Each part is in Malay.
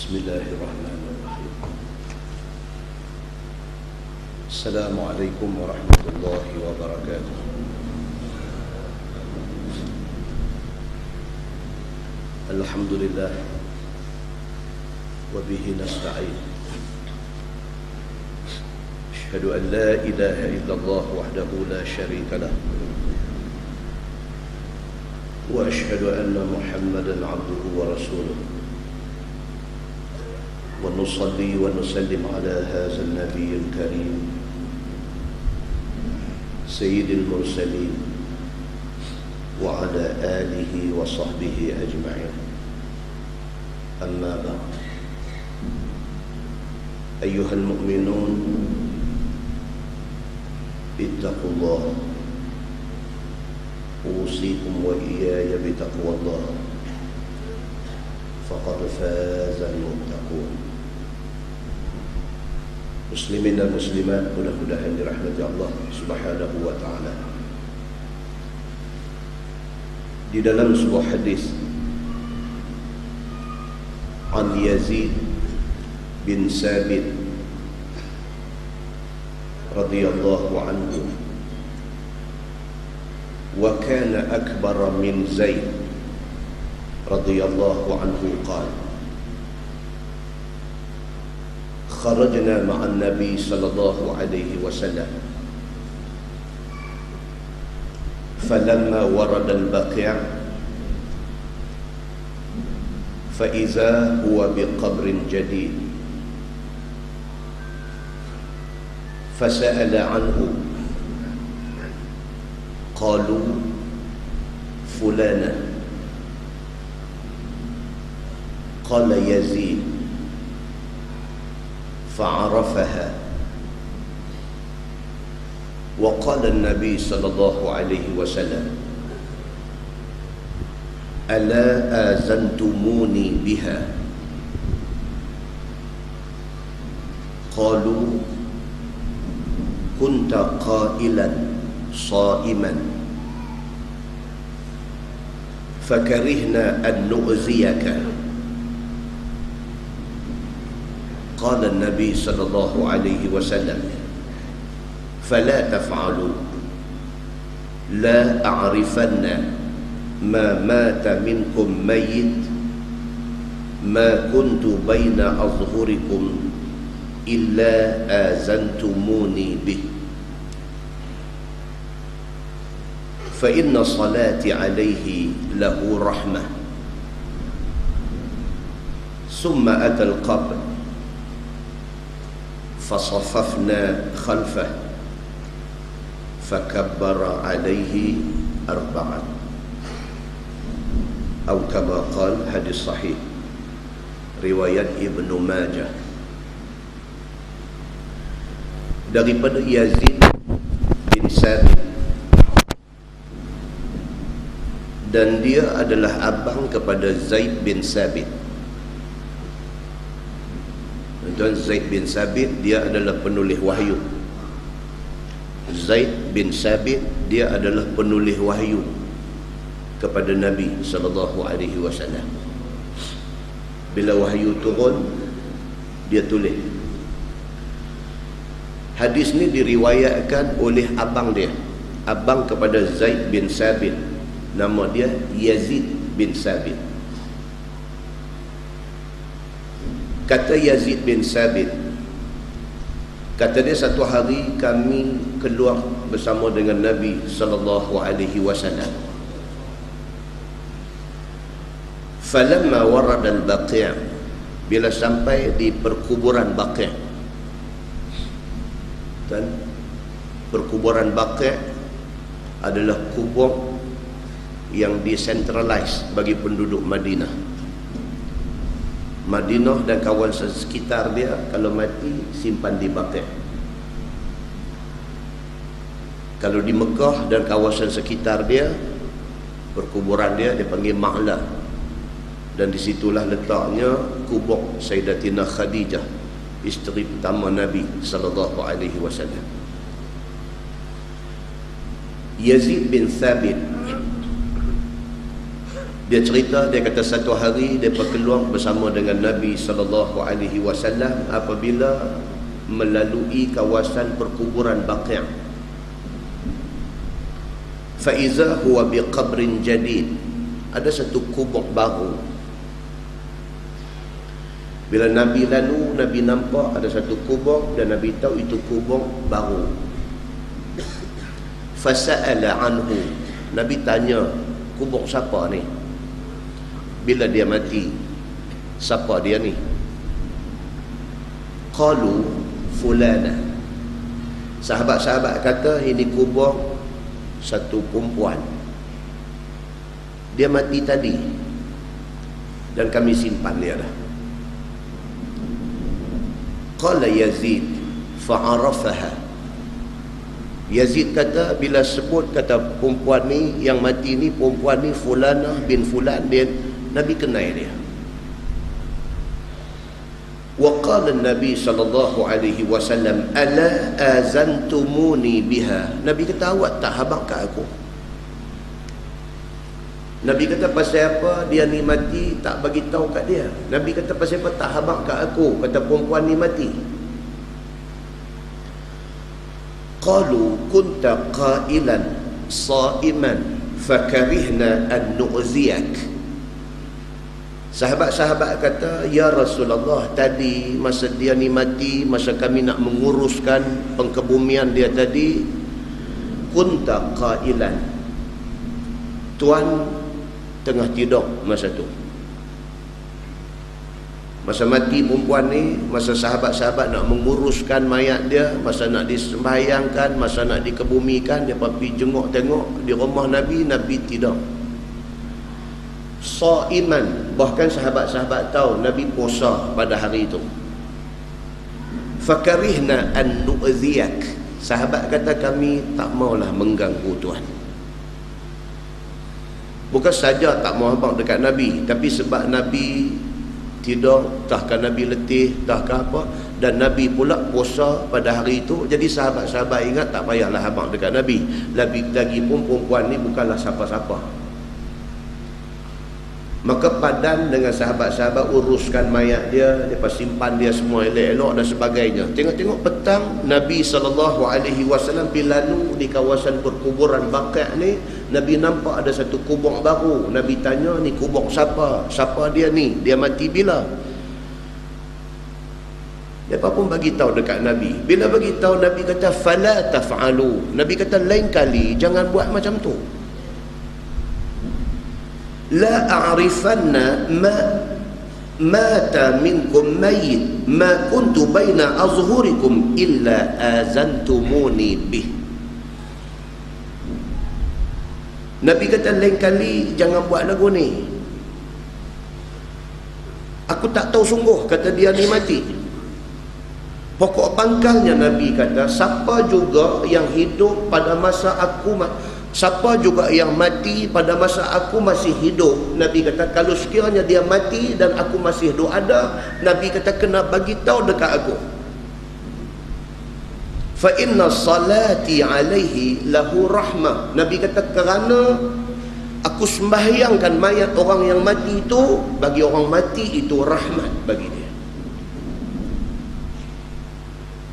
Bismillahirrahmanirrahim. Assalamualaikum warahmatullahi wabarakatuh. Alhamdulillah wa bihi nasta'in. Asyhadu an la ilaha illallah wahdahu la syarika lah. Wa asyhadu anna Muhammadan 'abduhu wa rasuluh. ونصلي ونسلم على هذا النبي الكريم سيد المرسلين وعلى آله وصحبه أجمعين. أما بعد، أيها المؤمنون اتقوا الله، أوصيكم وإياي بتقوى الله، فقد فاز المتقون. Muslimin dan muslimat, mudah-mudahan dirahmati Allah Subhanahu wa ta'ala. Di dalam sebuah hadis an Yazid bin Sabit radhiyallahu anhu, wa kana akbar min Zaid radhiyallahu anhu, qala خرجنا مع النبي صلى الله عليه وسلم فلما ورد البقيع فإذا هو بقبر جديد فسأل عنه قالوا فلانة قال يزيد فعرفها وقال النبي صلى الله عليه وسلم ألا آذنتموني بها قالوا كنت قائلا صائما فكرهنا أن نؤذيك قال النبي صلى الله عليه وسلم فلا تفعلوا لا أعرفن ما مات منكم ميت ما كنت بين أظهركم إلا آذنتموني به فإن صلاتي عليه له رحمة. ثم أتى القبر فصففنا خلفه فكبر عليه 4 أو كما قال. Hadis sahih riwayat Ibnu Majah daripada Yazid bin Sabit, dan dia adalah abang kepada Zaid bin Sabit. Dan Zaid bin Sabit dia adalah penulis wahyu. Zaid bin Sabit dia adalah penulis wahyu kepada Nabi sallallahu alaihi wasallam. Bila wahyu turun, dia tulis. Hadis ni diriwayatkan oleh abang dia, abang kepada Zaid bin Sabit, nama dia Yazid bin Sabit. Kata Yazid bin Sabit, kata dia, satu hari kami keluar bersama dengan Nabi sallallahu alaihi wasallam. Falamma warada al-Baqi', bila sampai di perkuburan Baqi'. Dan perkuburan Baqi' adalah kubur yang decentralized bagi penduduk Madinah. Madinah dan kawasan sekitar dia, kalau mati simpan di Baqi'. Kalau di Mekah dan kawasan sekitar dia, perkuburan dia dipanggil Ma'la, dan disitulah letaknya kubur Sayyidatina Khadijah, isteri pertama Nabi sallallahu alaihi wasallam. Yazid bin Thabit Dia cerita, dia kata satu hari dia keluar bersama dengan Nabi SAW apabila melalui kawasan perkuburan Baqi'. Faiza huwa biqabrin jadid. Ada satu kubur baru. Bila Nabi lalu, Nabi nampak ada satu kubur dan Nabi tahu itu kubur baru. Fasa'ala anhu. Nabi tanya, kubur siapa ni? Bila dia mati, siapa dia ni? Qalu fulana. Sahabat-sahabat kata ini kubur satu perempuan. Dia mati tadi dan kami simpan dia dah. Qala Yazid fa'arafaha. Yazid kata bila sebut kata perempuan ni yang mati ni, perempuan ni Fulanah bin Fulan, dia Nabi kenal dia. Wa qala Nabi sallallahu alaihi wasallam ala azantumuni biha. Nabi kata awak tak habaq kat aku. Nabi kata pasal apa dia ni mati tak bagi tahu kat dia. Nabi kata pasal apa tak habaq kat aku kata perempuan ni mati. Qalu kunta qailan sa'iman fakarihna an nu'ziyak. Sahabat-sahabat kata, ya Rasulullah, tadi masa dia ni mati, masa kami nak menguruskan pengkebumian dia tadi, kunta qailan, Tuan tengah tidur masa tu. Masa mati perempuan ni, masa sahabat-sahabat nak menguruskan mayat dia, masa nak disembahyangkan, masa nak dikebumikan, dia pergi jenguk tengok di rumah Nabi, Nabi tidur. Sa'iman, bahkan sahabat-sahabat tahu Nabi puasa pada hari itu. Fakarihna an nu'ziyak. Sahabat kata kami tak maulah mengganggu Tuan. Bukan saja tak mau abang dekat Nabi, tapi sebab Nabi tidur, tahkah Nabi letih, tahkah apa, dan Nabi pula puasa pada hari itu, jadi sahabat-sahabat ingat tak payahlah abang dekat Nabi. Lagi pun perempuan ni bukanlah siapa-siapa. Maka padan dengan sahabat-sahabat uruskan mayat dia, lepas simpan dia semua elok-elok dan sebagainya. Tengok-tengok petang Nabi SAW bila lalu di kawasan perkuburan Baqi' ni, Nabi nampak ada satu kubur baru. Nabi tanya, ni kubur siapa? Siapa dia ni? Dia mati bila? Mereka pun bagi tahu dekat Nabi. Bila bagi tahu, Nabi kata fala taf'alu. Nabi kata lain kali jangan buat macam tu. La a'rifanna ma mata minkum mayyit ma kuntu baina azhurikum illa azantumuni bih. Nabi kata lain kali jangan buat lagu ni. Aku tak tahu sungguh kata dia ni mati. Pokok pangkalnya Nabi kata siapa juga yang hidup pada masa aku siapa juga yang mati pada masa aku masih hidup, Nabi kata kalau sekiranya dia mati dan aku masih hidup ada, Nabi kata kena bagi tahu dekat aku. Fa inna salati alaihi lahu rahmah. Nabi kata kerana aku sembahyangkan mayat orang yang mati itu, bagi orang mati itu rahmat bagi dia.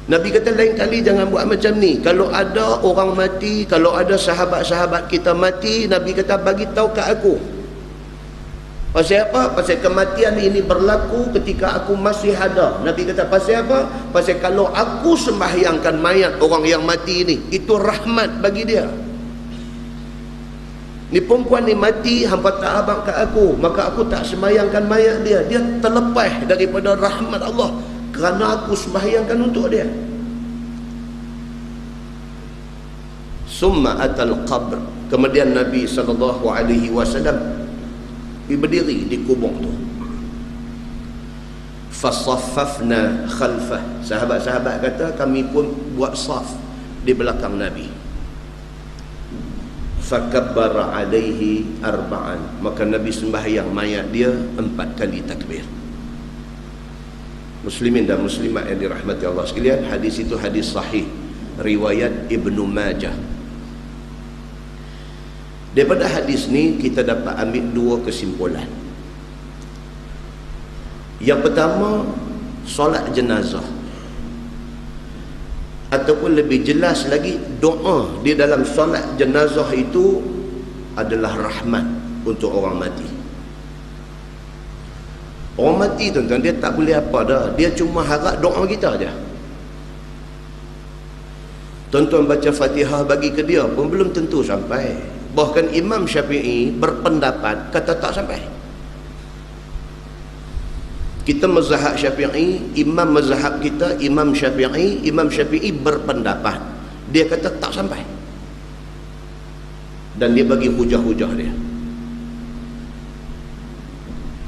Nabi kata lain kali jangan buat macam ni. Kalau ada orang mati, kalau ada sahabat-sahabat kita mati, Nabi kata bagi tahu kat aku. Pasal apa? Pasal kematian ini berlaku ketika aku masih ada. Nabi kata pasal apa? Pasal kalau aku sembahyangkan mayat orang yang mati ini, itu rahmat bagi dia. Ni perempuan ni mati, hampa tak abang kat aku, maka aku tak sembahyangkan mayat dia. Dia terlepas daripada rahmat Allah kerana aku sembahyangkan untuk dia. Summa atal qabr. Kemudian Nabi SAW berdiri di kubur tu. Fasaffafna khalfah. Sahabat-sahabat kata kami pun buat saf di belakang Nabi. Fakabbara alaihi arba'an. Maka Nabi sembahyang mayat dia 4 kali takbir. Muslimin dan muslimat yang dirahmati Allah sekalian, hadis itu hadis sahih riwayat Ibnu Majah. Daripada hadis ni kita dapat ambil dua kesimpulan. Yang pertama, solat jenazah, ataupun lebih jelas lagi, doa di dalam solat jenazah itu adalah rahmat untuk orang mati. Orang mati tuan-tuan, dia tak boleh apa dah, dia cuma harap doa kita aja. Tuan-tuan baca Fatihah bagi ke dia pun belum tentu sampai. Bahkan Imam Syafi'i berpendapat kata tak sampai. Kita mazhab Syafi'i, imam mazhab kita Imam Syafi'i berpendapat, dia kata tak sampai. Dan dia bagi hujah-hujah dia.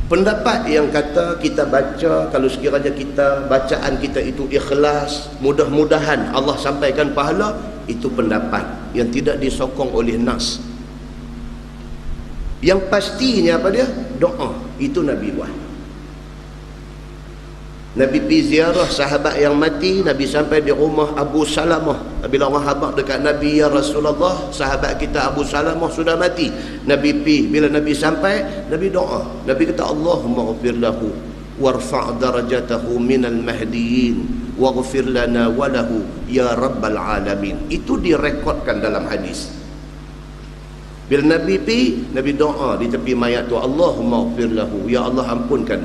Pendapat yang kata kita baca, kalau sekiranya bacaan kita itu ikhlas, mudah-mudahan Allah sampaikan pahala, itu pendapat yang tidak disokong oleh nas. Yang pastinya apa dia? Doa. Itu Nabi buat. Nabi pergi ziarah sahabat yang mati. Nabi sampai di rumah Abu Salamah. Bila orang habaq dekat Nabi, ya Rasulullah, sahabat kita Abu Salamah sudah mati. Nabi pergi. Bila Nabi sampai, Nabi doa. Nabi kata, Allahumma ghafir lahu warfa' darajatahu minal mahdiyin waghfir lana walahu ya rabbal alamin. Itu direkodkan dalam hadis. Bila Nabi pergi, Nabi doa di tepi mayat tu, Allahumma ghafir lahu, ya Allah ampunkan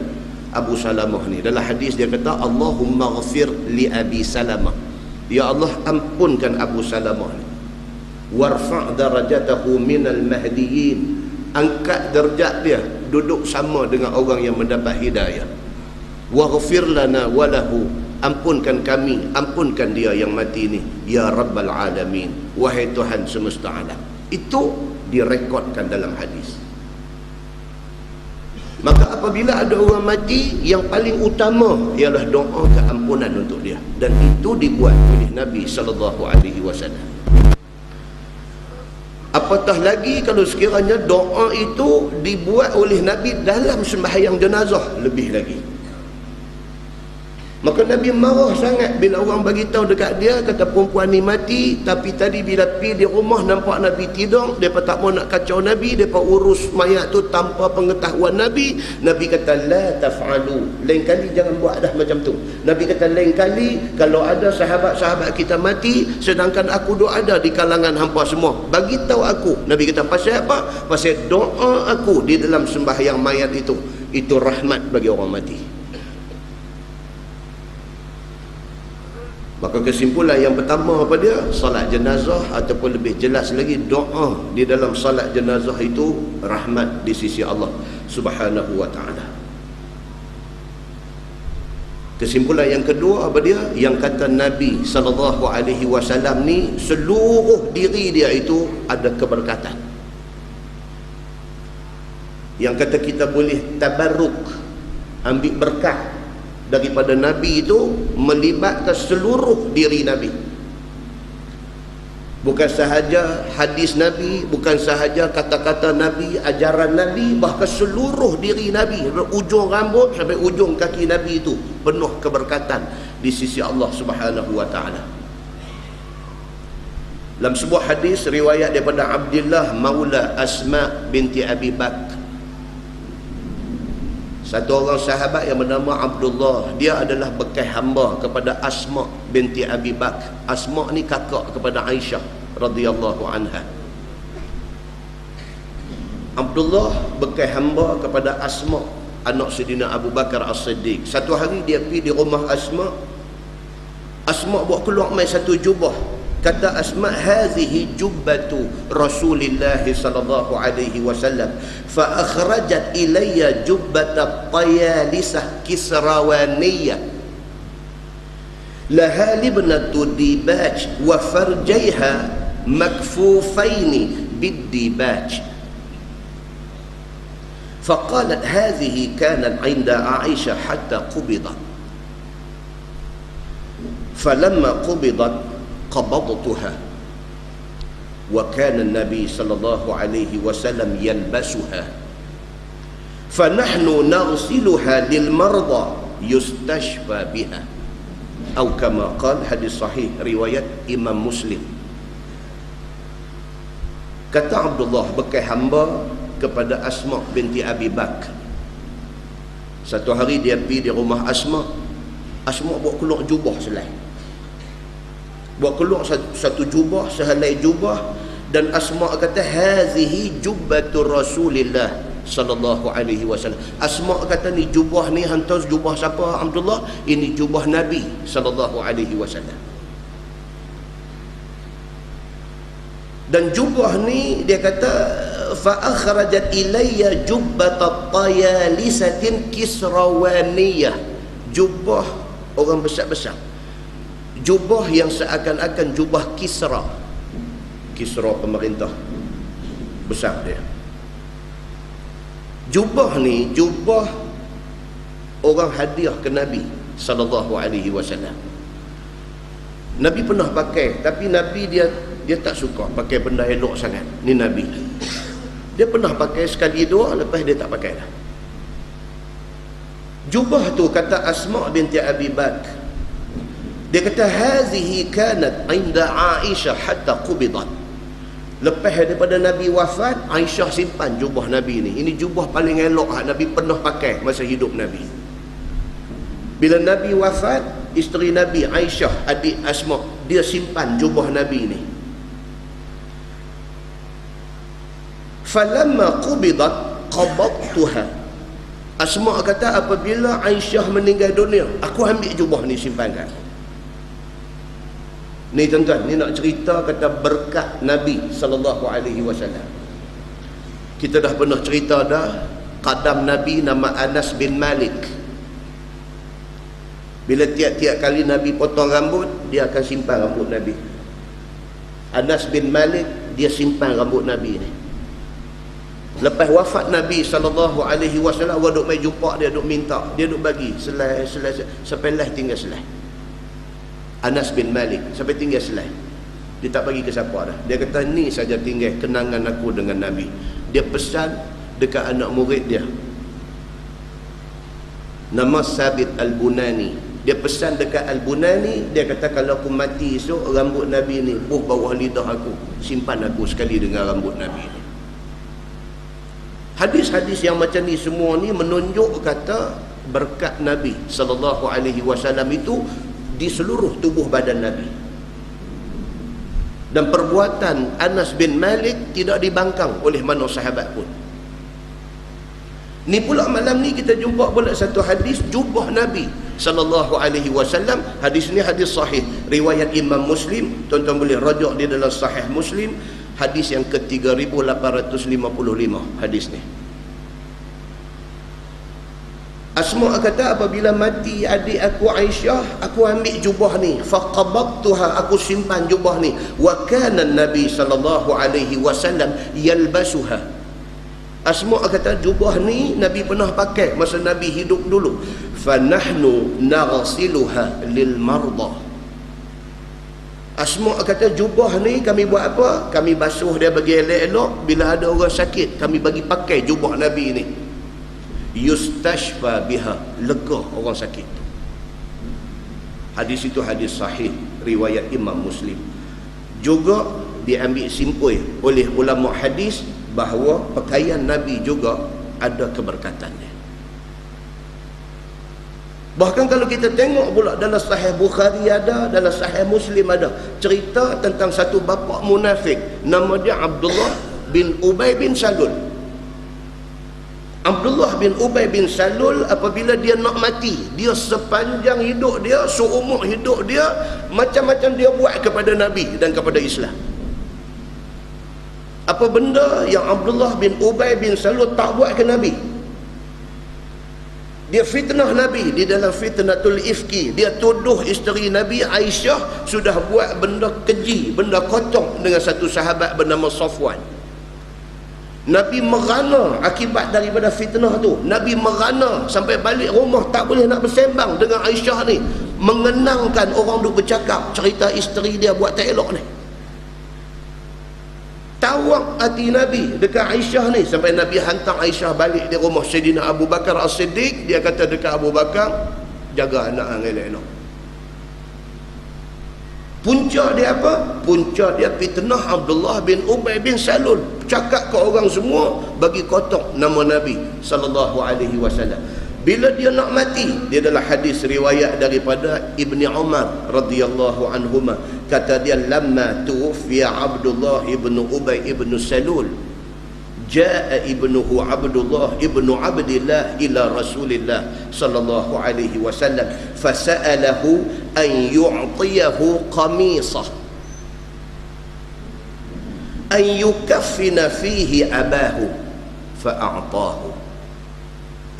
Abu Salamah ni. Dalam hadis dia kata, Allahumma ghafir li Abi Salamah, ya Allah ampunkan Abu Salamah ni. Warfa' darajatahu minal mahdiyin, angkat darjat dia, duduk sama dengan orang yang mendapat hidayah. Waghfir lana walahu, ampunkan kami, ampunkan dia yang mati ni, ya rabbal alamin, wahai Tuhan semesta alam. Itu direkodkan dalam hadis. Maka apabila ada orang mati, yang paling utama ialah doa keampunan untuk dia, dan itu dibuat oleh Nabi SAW. Apatah lagi kalau sekiranya doa itu dibuat oleh Nabi dalam sembahyang jenazah, lebih lagi. Maka Nabi marah sangat bila orang bagi tahu dekat dia, kata perempuan ni mati, tapi tadi bila pergi di rumah nampak Nabi tidur, mereka tak mau nak kacau Nabi, mereka urus mayat tu tanpa pengetahuan Nabi. Nabi kata, la taf'alu, lain kali jangan buat dah macam tu. Nabi kata, lain kali kalau ada sahabat-sahabat kita mati sedangkan aku duk ada di kalangan hampa semua, bagi tahu aku. Nabi kata, pasal apa? Pasal doa aku di dalam sembahyang mayat itu rahmat bagi orang mati. Maka kesimpulan yang pertama apa dia? Salat jenazah, ataupun lebih jelas lagi, doa di dalam salat jenazah itu rahmat di sisi Allah Subhanahu wa ta'ala. Kesimpulan yang kedua apa dia? Yang kata Nabi SAW ni, seluruh diri dia itu ada keberkatan. Yang kata kita boleh tabarruk, ambil berkat daripada Nabi itu, melibatkan seluruh diri Nabi. Bukan sahaja hadis Nabi, bukan sahaja kata-kata Nabi, ajaran Nabi, bahkan seluruh diri Nabi, ujung rambut sampai ujung kaki Nabi itu penuh keberkatan di sisi Allah Subhanahu wa ta'ala. Dalam sebuah hadis riwayat daripada Abdullah Maula Asma binti Abi Bakr, satu orang sahabat yang bernama Abdullah, dia adalah bekas hamba kepada Asma binti Abi Bakr. Asma ni kakak kepada Aisyah radhiyallahu anha. Abdullah bekas hamba kepada Asma, anak Sayyidina Abu Bakar As-Siddiq. Satu hari dia pergi di rumah Asma. Asma buat keluar mai satu jubah. Kata Asma, hadhihi jubbatu Rasulillah sallallahu alaihi wasallam, fa akhrajat ilayya jubbata tayalisah kisrawaniyah laha libnatu dibaj wa farjaiha makfufaini bid-dibaj. فقالت هذه كانت عند عائشة حتى قبضت، فلما قبضت قبضتها، وكان النبي صلى الله عليه وسلم يلبسها، فنحن نغسلها للمرضى يستشفى بها، أو كما قال. Hadis sahih riwayat Imam Muslim. Kata Abdullah bekas hamba kepada Asma binti Abi Bakr. Satu hari dia pergi di rumah Asma. Asma buat keluar jubah selai. Buat keluar satu jubah, sehelai jubah, dan Asma kata hazihi jubbatu Rasulillah sallallahu alaihi wasallam. Asma kata ni jubah ni hantar jubah siapa Abdullah? Ini jubah Nabi sallallahu alaihi wasallam. Dan jubah ni dia kata fa akhrajat ilayya jubbatat tayalisatin kisrawaniyah. Jubah orang besar-besar. Jubah yang seakan-akan jubah Kisra. Kisra pemerintah besar dia. Jubah ni jubah orang hadiah ke Nabi sallallahu alaihi wasallam. Nabi pernah pakai, tapi Nabi dia tak suka pakai benda elok sangat. Ni Nabi. Dia pernah pakai sekali dua, lepas dia tak pakai dah. Jubah tu kata Asma binti Abi Bakr. Dia kata hazihi kanat inda Aisyah hatta qubidat. Lepas daripada Nabi wafat, Aisyah simpan jubah Nabi ni. Ini jubah paling elok Nabi pernah pakai masa hidup Nabi. Bila Nabi wafat, isteri Nabi Aisyah, adik Asma, dia simpan jubah Nabi ni. Falamma qubidat qabadtuha. Asma kata apabila Aisyah meninggal dunia, aku ambil jubah ni simpankan. Ni tuan-tuan, ni nak cerita kata berkat Nabi sallallahu alaihi wasallam. Kita dah pernah cerita dah, qadam Nabi nama Anas bin Malik. Bila tiap-tiap kali Nabi potong rambut, dia akan simpan rambut Nabi. Anas bin Malik, dia simpan rambut Nabi ni. Lepas wafat Nabi sallallahu alaihi wasallam, orang duk mai jumpa dia, duk minta, dia duk bagi selai sampai lah tinggal selai. Anas bin Malik sampai tinggal selai. Dia tak bagi ke siapa dah. Dia kata ni saja tinggal kenangan aku dengan Nabi. Dia pesan dekat anak murid dia, nama Sabit Al-Bunani. Dia pesan dekat Al-Bunani, dia kata kalau aku mati esok, rambut Nabi ni buh bawah lidah aku, simpan aku sekali dengan rambut Nabi ni. Hadis-hadis yang macam ni semua ni menunjuk kata berkat Nabi sallallahu alaihi wasallam itu di seluruh tubuh badan Nabi. Dan perbuatan Anas bin Malik tidak dibangkang oleh mana sahabat pun. Ni pula malam ni kita jumpa pula satu hadis jubah Nabi sallallahu alaihi wasallam. Hadis ni hadis sahih, riwayat Imam Muslim. Tuan-tuan boleh rujuk di dalam Sahih Muslim, hadis yang ke-3855 hadis ni. Asma kata apabila mati adik aku Aisyah, aku ambil jubah ni, faqabadtuha, aku simpan jubah ni, wa kana Nabi sallallahu alaihi wasallam yalbasuha. Asma kata jubah ni Nabi pernah pakai masa Nabi hidup dulu. Fa nahnu naghsiluha lil marda. Asma kata jubah ni kami buat apa? Kami basuh dia bagi elok-elok. Bila ada orang sakit, kami bagi pakai jubah Nabi ni. Yustashfa biha, lega orang sakit. Hadis itu hadis sahih, riwayat Imam Muslim. Juga diambil simpul oleh ulama hadis bahawa pakaian Nabi juga ada keberkatannya. Bahkan kalau kita tengok pula dalam Sahih Bukhari ada, dalam Sahih Muslim ada cerita tentang satu bapa munafik, nama dia Abdullah bin Ubay bin Salul. Abdullah bin Ubay bin Salul apabila dia nak mati, dia sepanjang hidup dia, seumur hidup dia, macam-macam dia buat kepada Nabi dan kepada Islam. Apa benda yang Abdullah bin Ubay bin Salul tak buat ke Nabi? Dia fitnah Nabi di dalam fitnatul ifki. Dia tuduh isteri Nabi Aisyah sudah buat benda keji, benda kotor dengan satu sahabat bernama Safwan. Nabi merana akibat daripada fitnah tu. Nabi merana sampai balik rumah tak boleh nak bersembang dengan Aisyah ni, mengenangkan orang duk bercakap cerita isteri dia buat tak elok ni. Tawak hati Nabi dekat Aisyah ni sampai Nabi hantar Aisyah balik di rumah Sayyidina Abu Bakar As-Siddiq. Dia kata dekat Abu Bakar, jaga anak hang elok-elok. Punca dia apa? Punca dia fitnah Abdullah bin Ubay bin Salul. Cakap ke orang semua, bagi kotak nama Nabi sallallahu alaihi wasallam. Bila dia nak mati, dia adalah hadis riwayat daripada Ibni Umar radhiyallahu anhuma. Kata dia, lamma tuwfiya Abdullah ibn Ubay ibn Salul, jaa ibnuhu Abdullah ibn Abdillah ila Rasulillah sallallahu alaihi wasallam fasa'alahu an yu'tiyahu qamisah an yukaffina fihi abahu fa'a'tahu,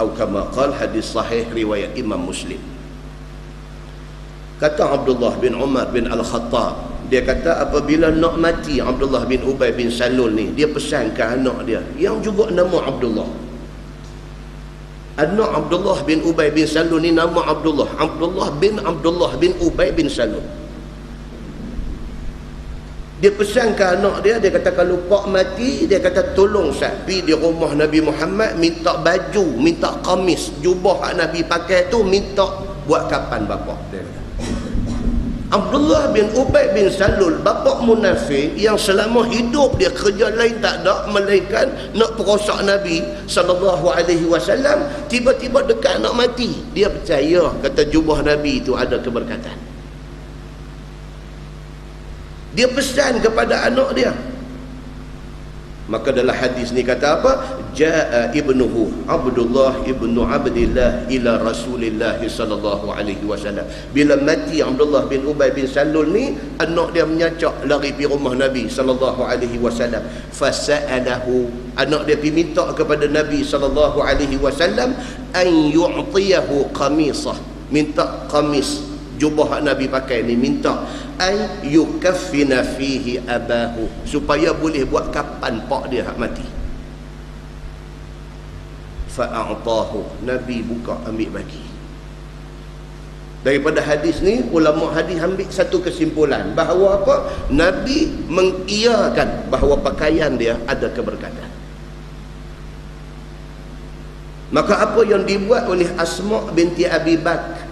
atau kama qala, hadis sahih riwayat Imam Muslim. Kata Abdullah bin Umar bin Al-Khattab, dia kata apabila nak mati Abdullah bin Ubay bin Salul ni, dia pesan ke anak dia yang juga nama Abdullah. Anak Abdullah bin Ubay bin Salul ni nama Abdullah bin Ubay bin Salul. Dia pesan ke anak dia, dia kata kalau pak mati, dia kata tolong Sat pergi di rumah Nabi Muhammad, minta baju, minta kamis, jubah yang Nabi pakai tu, minta buat kapan bapak dia kata. Abdullah bin Ubay bin Salul, bapa munafik yang selama hidup dia kerja lain tak ada melainkan nak perosak Nabi sallallahu alaihi wasallam. Tiba-tiba dekat nak mati, dia percaya kata jubah Nabi itu ada keberkatan. Dia pesan kepada anak dia. Maka dalam hadis ni kata apa? Jaa ibnuhu Abdullah ibnu Abdillah ila Rasulillah sallallahu alaihi wasallam. Bila mati Abdullah bin Ubay bin Salul ni, anak dia menyacak lari pergi rumah Nabi sallallahu alaihi wasallam. Fasa'alahu, anak dia pergi minta kepada Nabi sallallahu alaihi wasallam an yu'tiyahu qamisah, minta kamis, jubah Nabi pakai ni, minta ay yukaffina fihi abahu, supaya boleh buat kapan pak dia hak mati. Fa'a'tahu, Nabi buka ambil bagi. Daripada hadis ni, ulama hadis ambil satu kesimpulan bahawa apa? Nabi mengiyakan bahawa pakaian dia ada keberkatan. Maka apa yang dibuat oleh Asma binti Abi Bakr,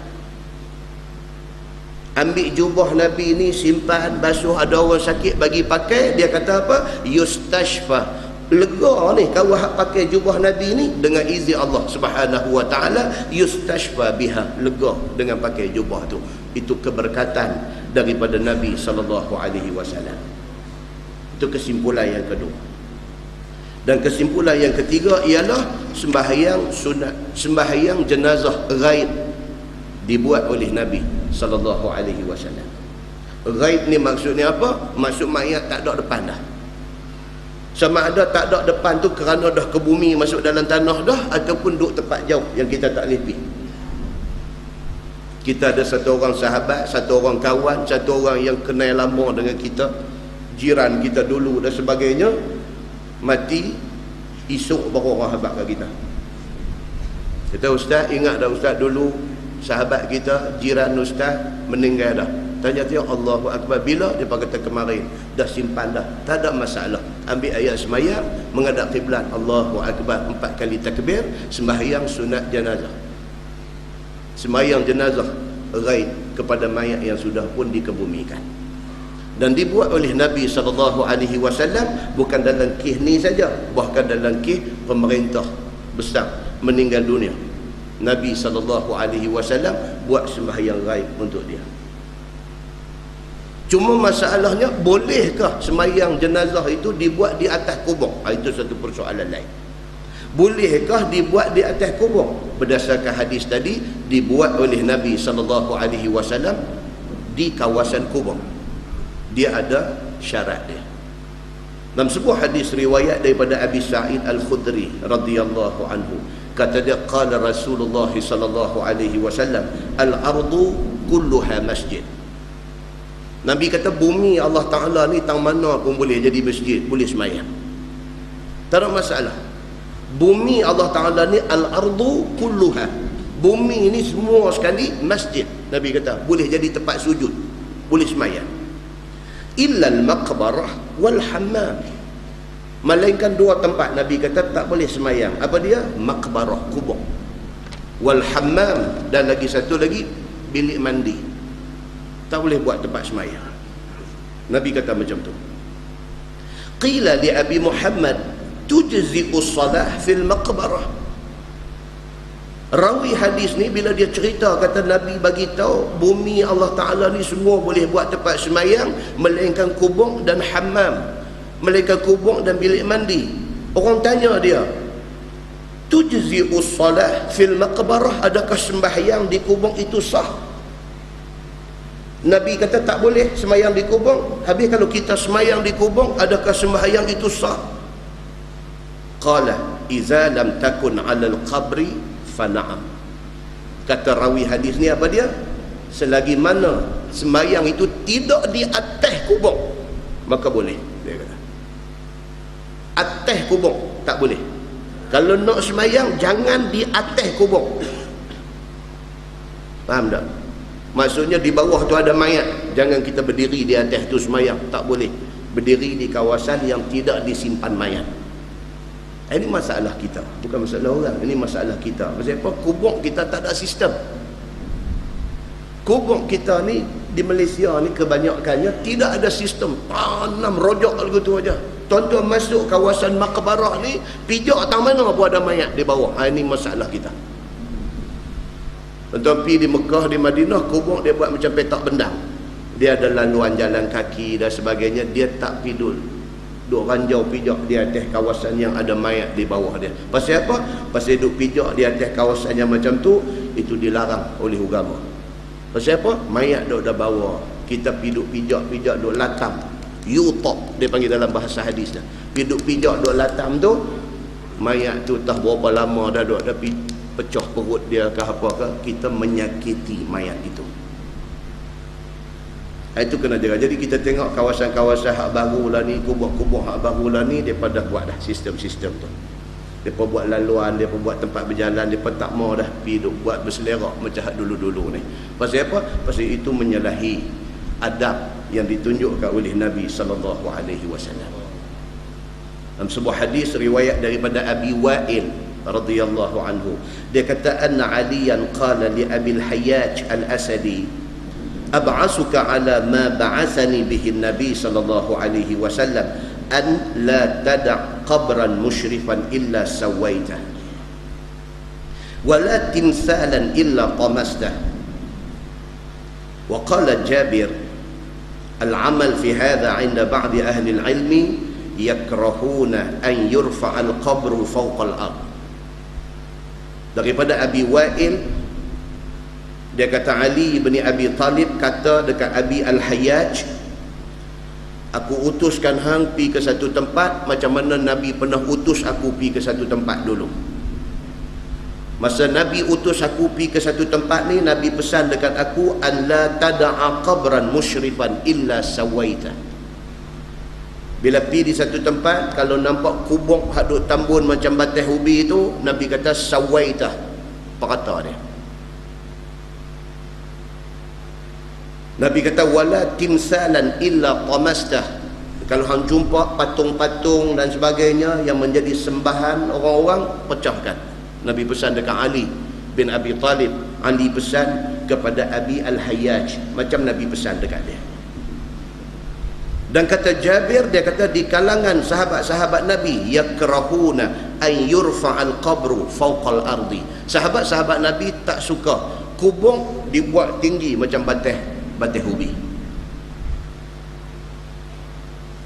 ambil jubah Nabi ni, simpan, basuh, ada orang sakit bagi pakai, dia kata apa? Yustashfa, lega ni kau hak pakai jubah Nabi ni dengan izin Allah Subhanahu wa taala, yustashfa biha, lega dengan pakai jubah tu. Itu keberkatan daripada Nabi sallallahu alaihi wasallam. Itu kesimpulan yang kedua. Dan kesimpulan yang ketiga ialah sembahyang sunat, sembahyang jenazah ghaib dibuat oleh Nabi sallallahu alaihi wasallam. Ghaib ni maksudnya apa? Maksud mayat tak ada depan dah. Sama ada tak ada depan tu kerana dah ke bumi, masuk dalam tanah dah, ataupun duduk tempat jauh yang kita tak boleh pergi. Kita ada satu orang sahabat, satu orang kawan, satu orang yang kenal lama dengan kita, jiran kita dulu dan sebagainya, mati, esok baru orang habaq kat kita. Kata, ustaz, ingat dah ustaz dulu sahabat kita, jiran ustaz meninggal dah. Tanya dia, Allahu Akbar. Bila? Dia kata kemarin. Dah simpan dah, tak ada masalah. Ambil ayat semayang, menghadap kiblat, Allahu Akbar, 4 kali takbir, sembahyang sunat jenazah, sembahyang jenazah ghaib kepada mayat yang sudah pun dikebumikan. Dan dibuat oleh Nabi SAW, bukan dalam kes ni saja, bahkan dalam kes pemerintah besar meninggal dunia, Nabi SAW buat sembahyang ghaib untuk dia. Cuma masalahnya, bolehkah sembahyang jenazah itu dibuat di atas kubur? Itu satu persoalan lain. Bolehkah dibuat di atas kubur? Berdasarkan hadis tadi, dibuat oleh Nabi SAW di kawasan kubur. Dia ada syarat dia. Dalam sebuah hadis riwayat daripada Abi Sa'id Al-Khudri radhiyallahu anhu, kata dia, qala Rasulullah sallallahu alaihi wasallam, al-ardu kulluha masjid. Nabi kata, bumi Allah Ta'ala ni tang mana pun boleh jadi masjid, boleh semayang, tak ada masalah. Bumi Allah Ta'ala ni al-ardu kulluha, bumi ni semua sekali masjid. Nabi kata boleh jadi tempat sujud, boleh semayang. Illa al-maqbarah wal hammam, melainkan dua tempat Nabi kata tak boleh semayang. Apa dia? Maqbarah, kubur, wal hammam, dan lagi satu lagi, bilik mandi, tak boleh buat tempat semayang. Nabi kata macam tu. Qila li Abi Muhammad tujzi'u salah fil maqbarah. Rawi hadis ni bila dia cerita, kata Nabi bagi tahu bumi Allah Ta'ala ni semua boleh buat tempat semayang, melainkan kubur dan hammam, melainkan kubur dan bilik mandi. Orang tanya dia, tujzi'u salah fil maqbarah, adakah sembahyang di kubur itu sah? Nabi kata tak boleh semayang di kubur. Habis kalau kita semayang di kubur, adakah sembahyang itu sah? Qala iza lam takun 'alal qabri fa na'am. Kata rawi hadis ni apa dia? Selagi mana sembahyang itu tidak di atas kubur, maka boleh, dia kata. Atas kubur tak boleh. Kalau nak sembahyang jangan di atas kubur. Faham tak? Maksudnya di bawah tu ada mayat, jangan kita berdiri di atas tu sembahyang, tak boleh. Berdiri di kawasan yang tidak disimpan mayat. Ini masalah kita, bukan masalah orang. Ini masalah kita. Pasal apa? Kubur kita tak ada sistem. Kubur kita ni di Malaysia ni kebanyakannya tidak ada sistem. Tanam rojak lagu tu aja. Tuan-tuan masuk kawasan makbarah ni, pijak tang mana pun ada mayat di bawah. Ini masalah kita. Tuan-tuan pergi di Mekah, di Madinah, kubur dia buat macam petak bendang. Dia ada laluan jalan kaki dan sebagainya. Dia tak pidul, duk ranjau pijak di atas kawasan yang ada mayat di bawah dia. Pasal apa? Pasal duk pijak di atas kawasan yang macam tu, itu dilarang oleh agama. Pasal apa? Mayat duk dah bawa, kita piduk pijak duk latam, yutop dia panggil dalam bahasa hadis dah. Piduk pijak duk latam tu, mayat tu tak berapa lama dah duk dah pecah perut dia ke apa ke, kita menyakiti mayat itu. Itu kena jaga. Jadi kita tengok kawasan-kawasan hak baru lah ni, kubur-kubur hak baru lah ni, mereka dah buat dah sistem-sistem tu. Mereka buat laluan, mereka buat tempat berjalan, mereka tak mau dah pergi buat berselerak macam hak dulu-dulu ni. Pasal apa? Pasal itu menyalahi adab yang ditunjukkan oleh Nabi SAW. Dalam sebuah hadis riwayat daripada Abi Wa'il radhiyallahu anhu, dia kata anna Aliyan qala li Abil Hayyaj al-Asadi ab'asuka ala ma ba'athani bihi Nabi sallallahu alaihi wasallam an la tada' qabran musyrifan illa sawaitah wa la timthalan illa tamastah. Wa qala Jabir al-amal fi hadha 'inda ba'd ahli al-'ilmi yakrahuna an yurfa' al-qabru fawqa al-ard. Daripada Abi Wa'il, dia kata Ali bin Abi Talib kata dekat Abi Al-Hayyaj, aku utuskan hang pi ke satu tempat macam mana Nabi pernah utus aku pi ke satu tempat dulu. Masa Nabi utus aku pi ke satu tempat ni, Nabi pesan dekat aku an la tada'a qabran musyrifan illa sawaita. Bila pi di satu tempat, kalau nampak kubur hak duk tambun macam batas ubi tu, Nabi kata sawaita, perkata dia. Nabi kata wala timsalan illa tamastah. Kalau hang jumpa patung-patung dan sebagainya yang menjadi sembahan orang-orang, pecahkan. Nabi pesan dekat Ali bin Abi Talib. Ali pesan kepada Abi Al-Hayyaj macam Nabi pesan dekat dia. Dan kata Jabir, dia kata di kalangan sahabat-sahabat Nabi yakrahuna an yurfa'al qabru fawqal ardi. Sahabat-sahabat Nabi tak suka kubur dibuat tinggi macam batas ubi.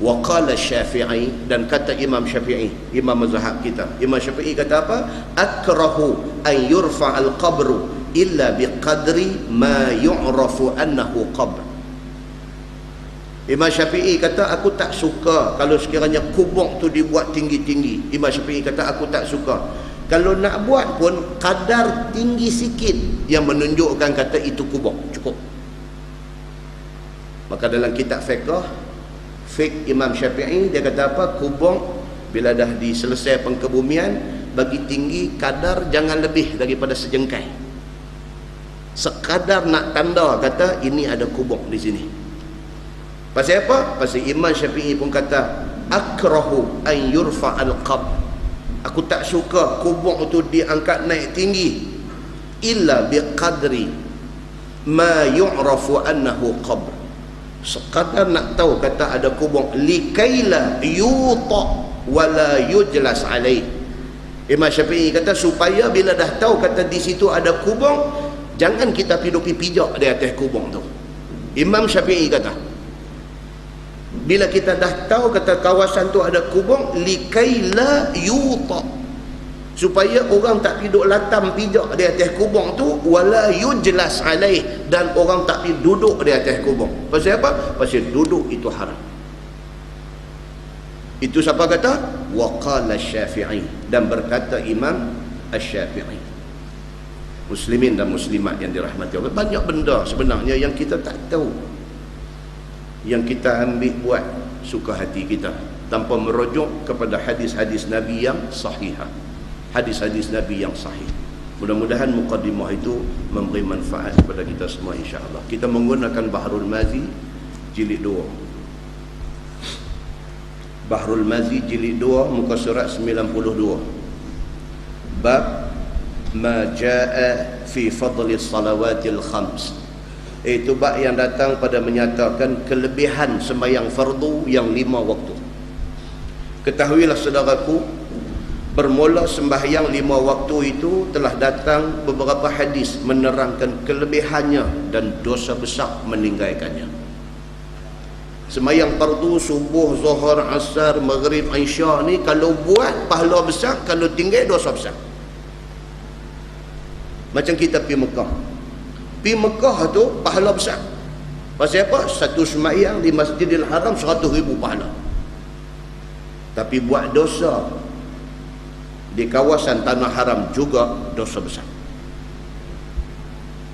Wa qala Syafi'i, dan kata Imam Syafi'i, imam mazhab kita, Imam Syafi'i kata apa? Akrahu an yurfa'al qabru illa biqadri ma yu'rafu annahu qabr. Imam Syafi'i kata aku tak suka kalau sekiranya kubur tu dibuat tinggi-tinggi. Imam Syafi'i kata aku tak suka. Kalau nak buat pun kadar tinggi sikit yang menunjukkan kata itu kubur, cukup. Maka dalam kitab fiqh Imam Syafi'i, dia kata apa? Kubur bila dah diselesai pengkebumian, bagi tinggi kadar jangan lebih daripada sejengkai. Sekadar nak tanda kata ini ada kubur di sini. Pasal apa? Pasal Imam Syafi'i pun kata akrahu an yurfa al-qabr. Aku tak suka kubur itu diangkat naik tinggi illa biqadri ma yu'rafu annahu qabr. sekadar nak tahu kata ada kubur, likaila yuta wala yujlas alaih. Imam Syafi'i kata supaya bila dah tahu kata di situ ada kubur, jangan kita pijak di atas kubur tu. Imam Syafi'i kata bila kita dah tahu kata kawasan tu ada kubur, likaila yuta, supaya orang tak duduk latam pijak di atas kubur tu, wala yujlas alaih, dan orang tak duduk di atas kubur. Pasal apa? Pasal duduk itu haram. Itu siapa kata? Waqala Syafi'i, dan berkata Imam Asy-Syafi'i. Muslimin dan muslimat yang dirahmati Allah, banyak benda sebenarnya yang kita tak tahu, yang kita ambil buat suka hati kita tanpa merujuk kepada hadis-hadis Nabi yang sahihah, hadis-hadis Nabi yang sahih. Mudah-mudahan muqaddimah itu memberi manfaat kepada kita semua insya-Allah. Kita menggunakan Bahrul Mazi jilid 2. Bahrul Mazi jilid 2 muka surat 92. Bab ma jaa fi fadli salawatil khams. Itu bab yang datang pada menyatakan kelebihan sembahyang fardu yang 5 waktu. Ketahuilah saudaraku, bermula sembahyang 5 waktu itu telah datang beberapa hadis menerangkan kelebihannya dan dosa besar meninggalkannya. Sembahyang fardu subuh, zuhur, asar, maghrib, isya ni kalau buat pahala besar, kalau tinggal dosa besar. Macam kita pergi Mekah. Pergi Mekah tu pahala besar. Pasal apa? Satu sembahyang di Masjidil Haram 100,000 pahala. Tapi buat dosa di kawasan tanah haram juga dosa besar.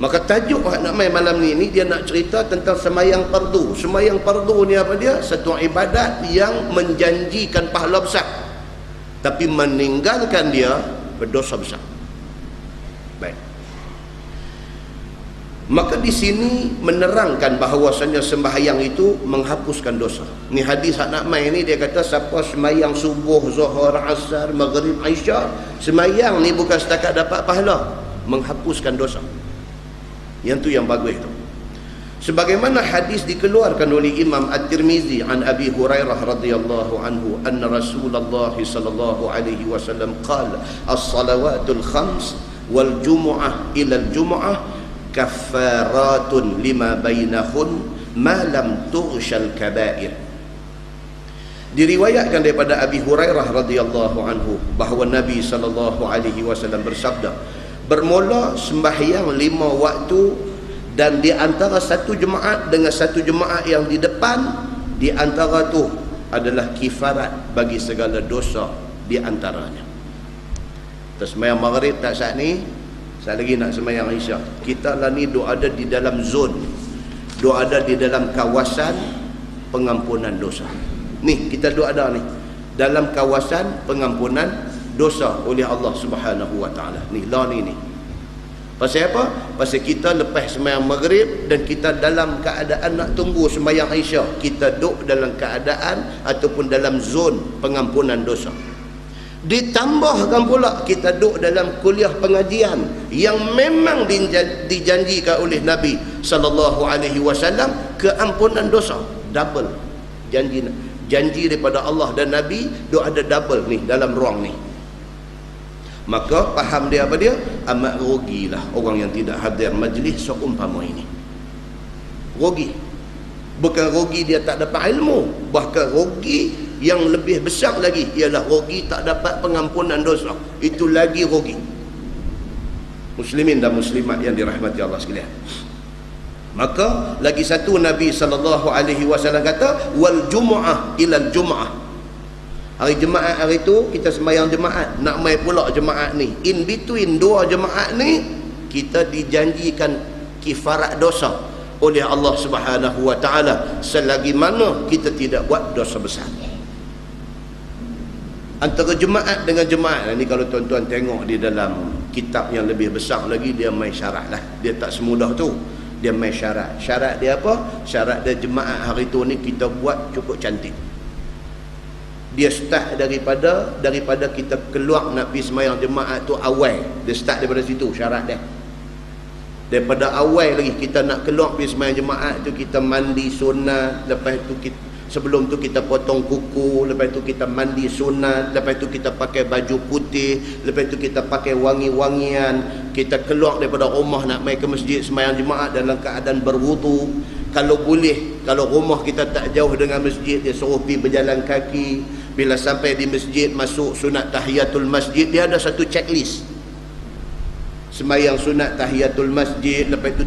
Maka tajuk nak main malam ni dia nak cerita tentang sembahyang fardu. Sembahyang fardu ni apa dia? Satu ibadat yang menjanjikan pahala besar, tapi meninggalkan dia berdosa besar. Baik. Maka di sini menerangkan bahawasanya sembahyang itu menghapuskan dosa. Ni hadis nak main ni dia kata siapa sembahyang subuh, zuhur, asar, maghrib, isya, sembahyang ni bukan setakat dapat pahala, menghapuskan dosa. Yang tu yang bagus tu. Sebagaimana hadis dikeluarkan oleh Imam At-Tirmizi an Abi Hurairah radhiyallahu anhu anna Rasulullah sallallahu alaihi wasallam qala as-salawatul khams wal jumu'ah ila al-jumu'ah kaffaratun lima bainahun ma lam tughshal kaba'ir. Diriwayatkan daripada Abi Hurairah radhiyallahu anhu bahawa Nabi sallallahu alaihi wasallam bersabda, bermula sembahyang 5 waktu dan di antara satu jemaat dengan satu jemaat yang di depan, di antara tu adalah kifarat bagi segala dosa di antaranya. Terus sembahyang maghrib tak saat ni, saat lagi nak sembahyang isya. Kita lah ni duk ada di dalam zon, duk ada di dalam kawasan pengampunan dosa. Ni kita duk ada ni dalam kawasan pengampunan dosa oleh Allah Subhanahu wa taala. Ni lah ni. Pasal apa? Pasal kita lepas sembahyang maghrib dan kita dalam keadaan nak tunggu sembahyang isya, kita duduk dalam keadaan ataupun dalam zon pengampunan dosa. Ditambahkan pula kita duduk dalam kuliah pengajian yang memang dijanjikan oleh Nabi sallallahu alaihi wasallam keampunan dosa, double janji daripada Allah dan Nabi, duk ada double ni dalam ruang ni. Maka faham dia apa dia? Amat rugilah orang yang tidak hadir majlis seumpama ini. Rugi. Bukan rugi dia tak dapat ilmu, bahkan rugi yang lebih besar lagi ialah rugi tak dapat pengampunan dosa. Itu lagi rugi. Muslimin dan muslimat yang dirahmati Allah sekalian. Maka lagi satu Nabi sallallahu alaihi wasallam kata wal jumu'ah ilal jumu'ah. Hari jemaat hari tu kita sembahyang jemaat, nak mai pula jemaat ni. In between dua jemaat ni kita dijanjikan kifarat dosa oleh Allah Subhanahu wa taala selagi mana kita tidak buat dosa besar. Antara jemaat dengan jemaat ni, kalau tuan-tuan tengok di dalam kitab yang lebih besar lagi, dia main syarat lah. Dia tak semudah tu. Dia main syarat. Syarat dia apa? Syarat dia jemaat hari tu ni kita buat cukup cantik. Dia start daripada kita keluar nak pergi sembahyang jemaat tu awal. Dia start daripada situ syarat dia. Daripada awal lagi kita nak keluar pergi sembahyang jemaat tu, kita mandi sunat, lepas tu sebelum tu kita potong kuku, lepas tu kita mandi sunat, lepas tu kita pakai baju putih, lepas tu kita pakai wangi-wangian, kita keluar daripada rumah nak mai ke masjid sembahyang jemaat dalam keadaan berwudu. Kalau boleh, kalau rumah kita tak jauh dengan masjid, dia suruh pergi berjalan kaki. Bila sampai di masjid, masuk sunat tahiyatul masjid, dia ada satu checklist. Sembahyang sunat tahiyatul masjid, lepas itu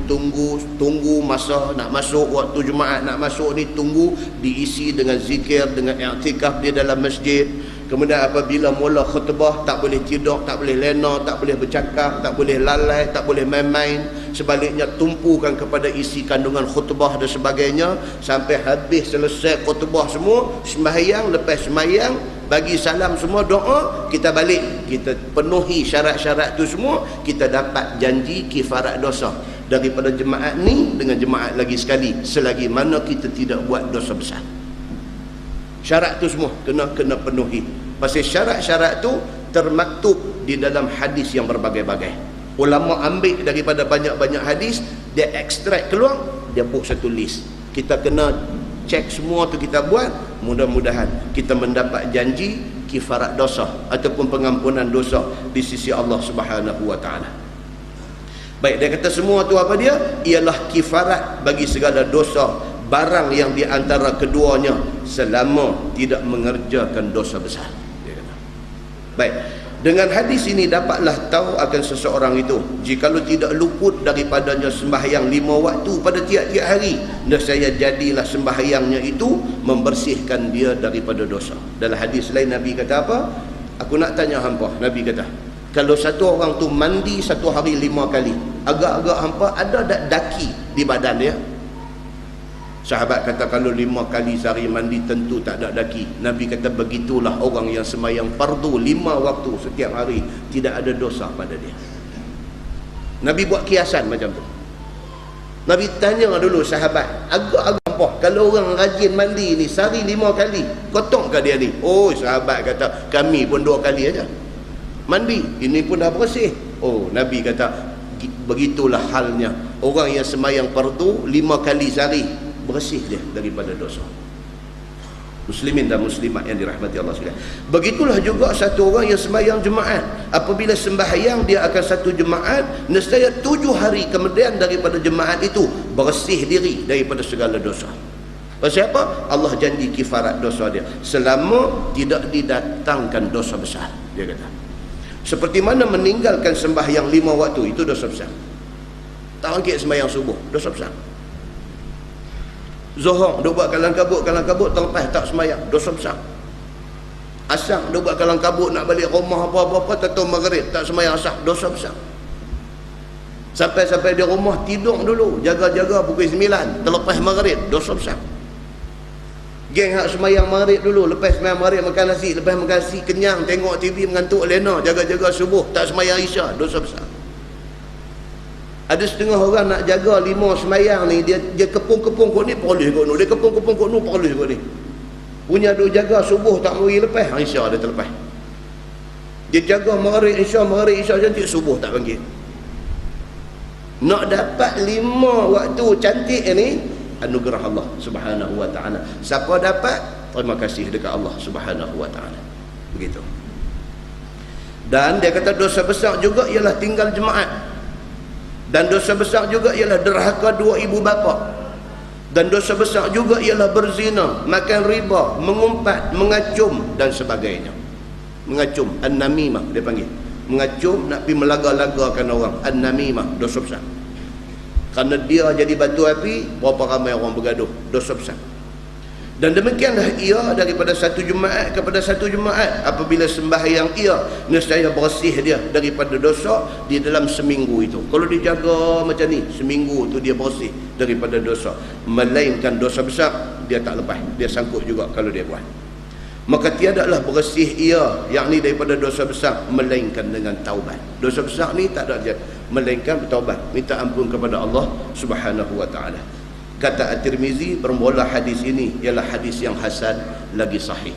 tunggu masa nak masuk, waktu Jumaat nak masuk ni tunggu, diisi dengan zikir, dengan i'tikaf di dalam masjid. Kemudian apabila mula khutbah, tak boleh tidur, tak boleh lena, tak boleh bercakap, tak boleh lalai, tak boleh main-main. Sebaliknya tumpukan kepada isi kandungan khutbah dan sebagainya sampai habis selesai khutbah semua, sembahyang, lepas sembahyang bagi salam semua, doa, kita balik, kita penuhi syarat-syarat tu semua, kita dapat janji kifarat dosa daripada jemaat ni dengan jemaat lagi sekali, selagi mana kita tidak buat dosa besar. Syarat tu semua kena penuhi. Pasal syarat-syarat tu termaktub di dalam hadis yang berbagai-bagai. Ulama ambil daripada banyak-banyak hadis, dia ekstrak keluar, dia buat satu list. Kita kena cek semua tu, kita buat, mudah-mudahan kita mendapat janji kifarat dosa ataupun pengampunan dosa di sisi Allah Subhanahu wa taala. Baik, dia kata semua tu apa dia? Ialah kifarat bagi segala dosa, barang yang di antara keduanya selama tidak mengerjakan dosa besar. Dia kata. Baik, dengan hadis ini dapatlah tahu akan seseorang itu, jikalau tidak luput daripadanya sembahyang 5 waktu pada tiap-tiap hari, nescaya jadilah sembahyangnya itu membersihkan dia daripada dosa. Dalam hadis lain Nabi kata apa? Aku nak tanya hampa, Nabi kata, kalau satu orang tu mandi satu hari 5 kali, agak-agak hampa ada tak daki di badan dia? Sahabat kata kalau 5 kali sehari mandi tentu tak ada daki. Nabi kata begitulah orang yang sembahyang fardu 5 waktu setiap hari, tidak ada dosa pada dia. Nabi buat kiasan macam tu. Nabi tanya dulu sahabat, agak-agak apa kalau orang rajin mandi ni sehari 5 kali, kotokkah dia ni? Oh, sahabat kata kami pun 2 kali aja mandi, ini pun dah bersih. Oh, Nabi kata begitulah halnya orang yang sembahyang fardu 5 kali sehari, bersih dia daripada dosa. Muslimin dan muslimat yang dirahmati Allah sekalian. Begitulah juga satu orang yang sembahyang jemaat, apabila sembahyang dia akan satu jemaat, nescaya 7 hari kemudian daripada jemaat itu bersih diri daripada segala dosa. Pasal apa? Allah janji kifarat dosa dia selama tidak didatangkan dosa besar. Dia kata seperti mana meninggalkan sembahyang 5 waktu itu dosa besar. Tak angkat sembahyang subuh, dosa besar. Zuhur dia buat kalang kabut terlepas tak sembahyang, dosa besar. Asar dia buat kalang kabut nak balik rumah apa-apa, tentu maghrib tak sembahyang asar, dosa besar. Sampai di rumah tidur dulu, jaga-jaga pukul 9 terlepas maghrib, dosa besar. Geng hak sembahyang maghrib dulu, lepas sembahyang maghrib makan nasi, lepas makan nasi kenyang tengok TV mengantuk lena, jaga-jaga subuh tak sembahyang isyak, dosa besar. Ada setengah orang nak jaga 5 sembahyang ni, dia kepung-kepung kot ni polis kot ni, dia kepung-kepung kot ni polis kot ni. Punya duk jaga subuh tak mari lepas, isyak dia terlepas. Dia jaga maghrib isyak cantik, subuh tak bangkit. Nak dapat 5 waktu cantik ni anugerah Allah Subhanahu wa taala. Siapa dapat, terima kasih dekat Allah Subhanahu wa taala. Begitu. Dan dia kata dosa besar juga ialah tinggal jemaat. Dan dosa besar juga ialah derhaka 2 ibu bapa. Dan dosa besar juga ialah berzina, makan riba, mengumpat, mengacum dan sebagainya. Mengacum, an-namimah dia panggil. Mengacum, nak pergi melaga-lagakan orang, an-namimah, dosa besar. Kerana dia jadi batu api, berapa ramai orang bergaduh, dosa besar. Dan demikianlah ia daripada satu jemaat kepada satu jemaat, apabila sembahyang ia nescaya bersih dia daripada dosa di dalam seminggu itu. Kalau dijaga macam ni, seminggu tu dia bersih daripada dosa. Melainkan dosa besar dia tak lepas, dia sangkut juga kalau dia buat. Maka tiadalah bersih ia, yakni daripada dosa besar, melainkan dengan taubat. Dosa besar ni tak ada dia, melainkan bertaubat, minta ampun kepada Allah Subhanahu wa taala. Kata At-Tirmizi, bermula hadis ini ialah hadis yang hasan lagi sahih.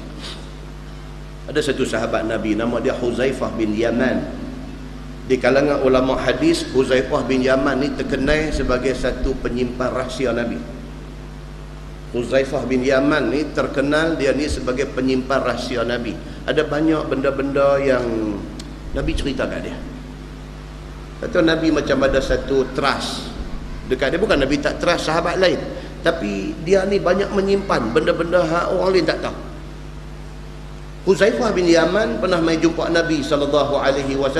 Ada satu sahabat Nabi nama dia Huzaifah bin Yaman. Di kalangan ulama hadis, Huzaifah bin Yaman ni terkenal sebagai satu penyimpan rahsia Nabi. Huzaifah bin Yaman ni terkenal dia ni sebagai penyimpan rahsia Nabi. Ada banyak benda-benda yang Nabi cerita kat dia. Kata Nabi macam ada satu trust dekat dia. Bukan Nabi tak trust sahabat lain, tapi dia ni banyak menyimpan benda-benda orang lain tak tahu. Huzaifah bin Yaman pernah mai jumpa Nabi SAW.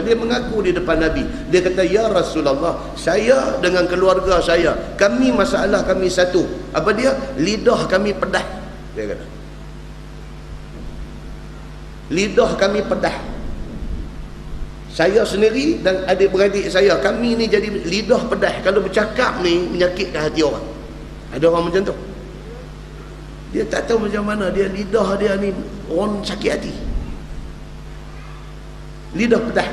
Dia mengaku di depan Nabi. Dia kata, "Ya Rasulullah, saya dengan keluarga saya, kami masalah kami satu." Apa dia? Lidah kami pedas. Dia kata, lidah kami pedas. Saya sendiri dan adik-beradik saya, kami ni jadi lidah pedas. Kalau bercakap ni menyakitkan hati orang. Ada orang macam tu. Dia tak tahu macam mana dia, lidah dia ni orang sakit hati. Lidah pedas.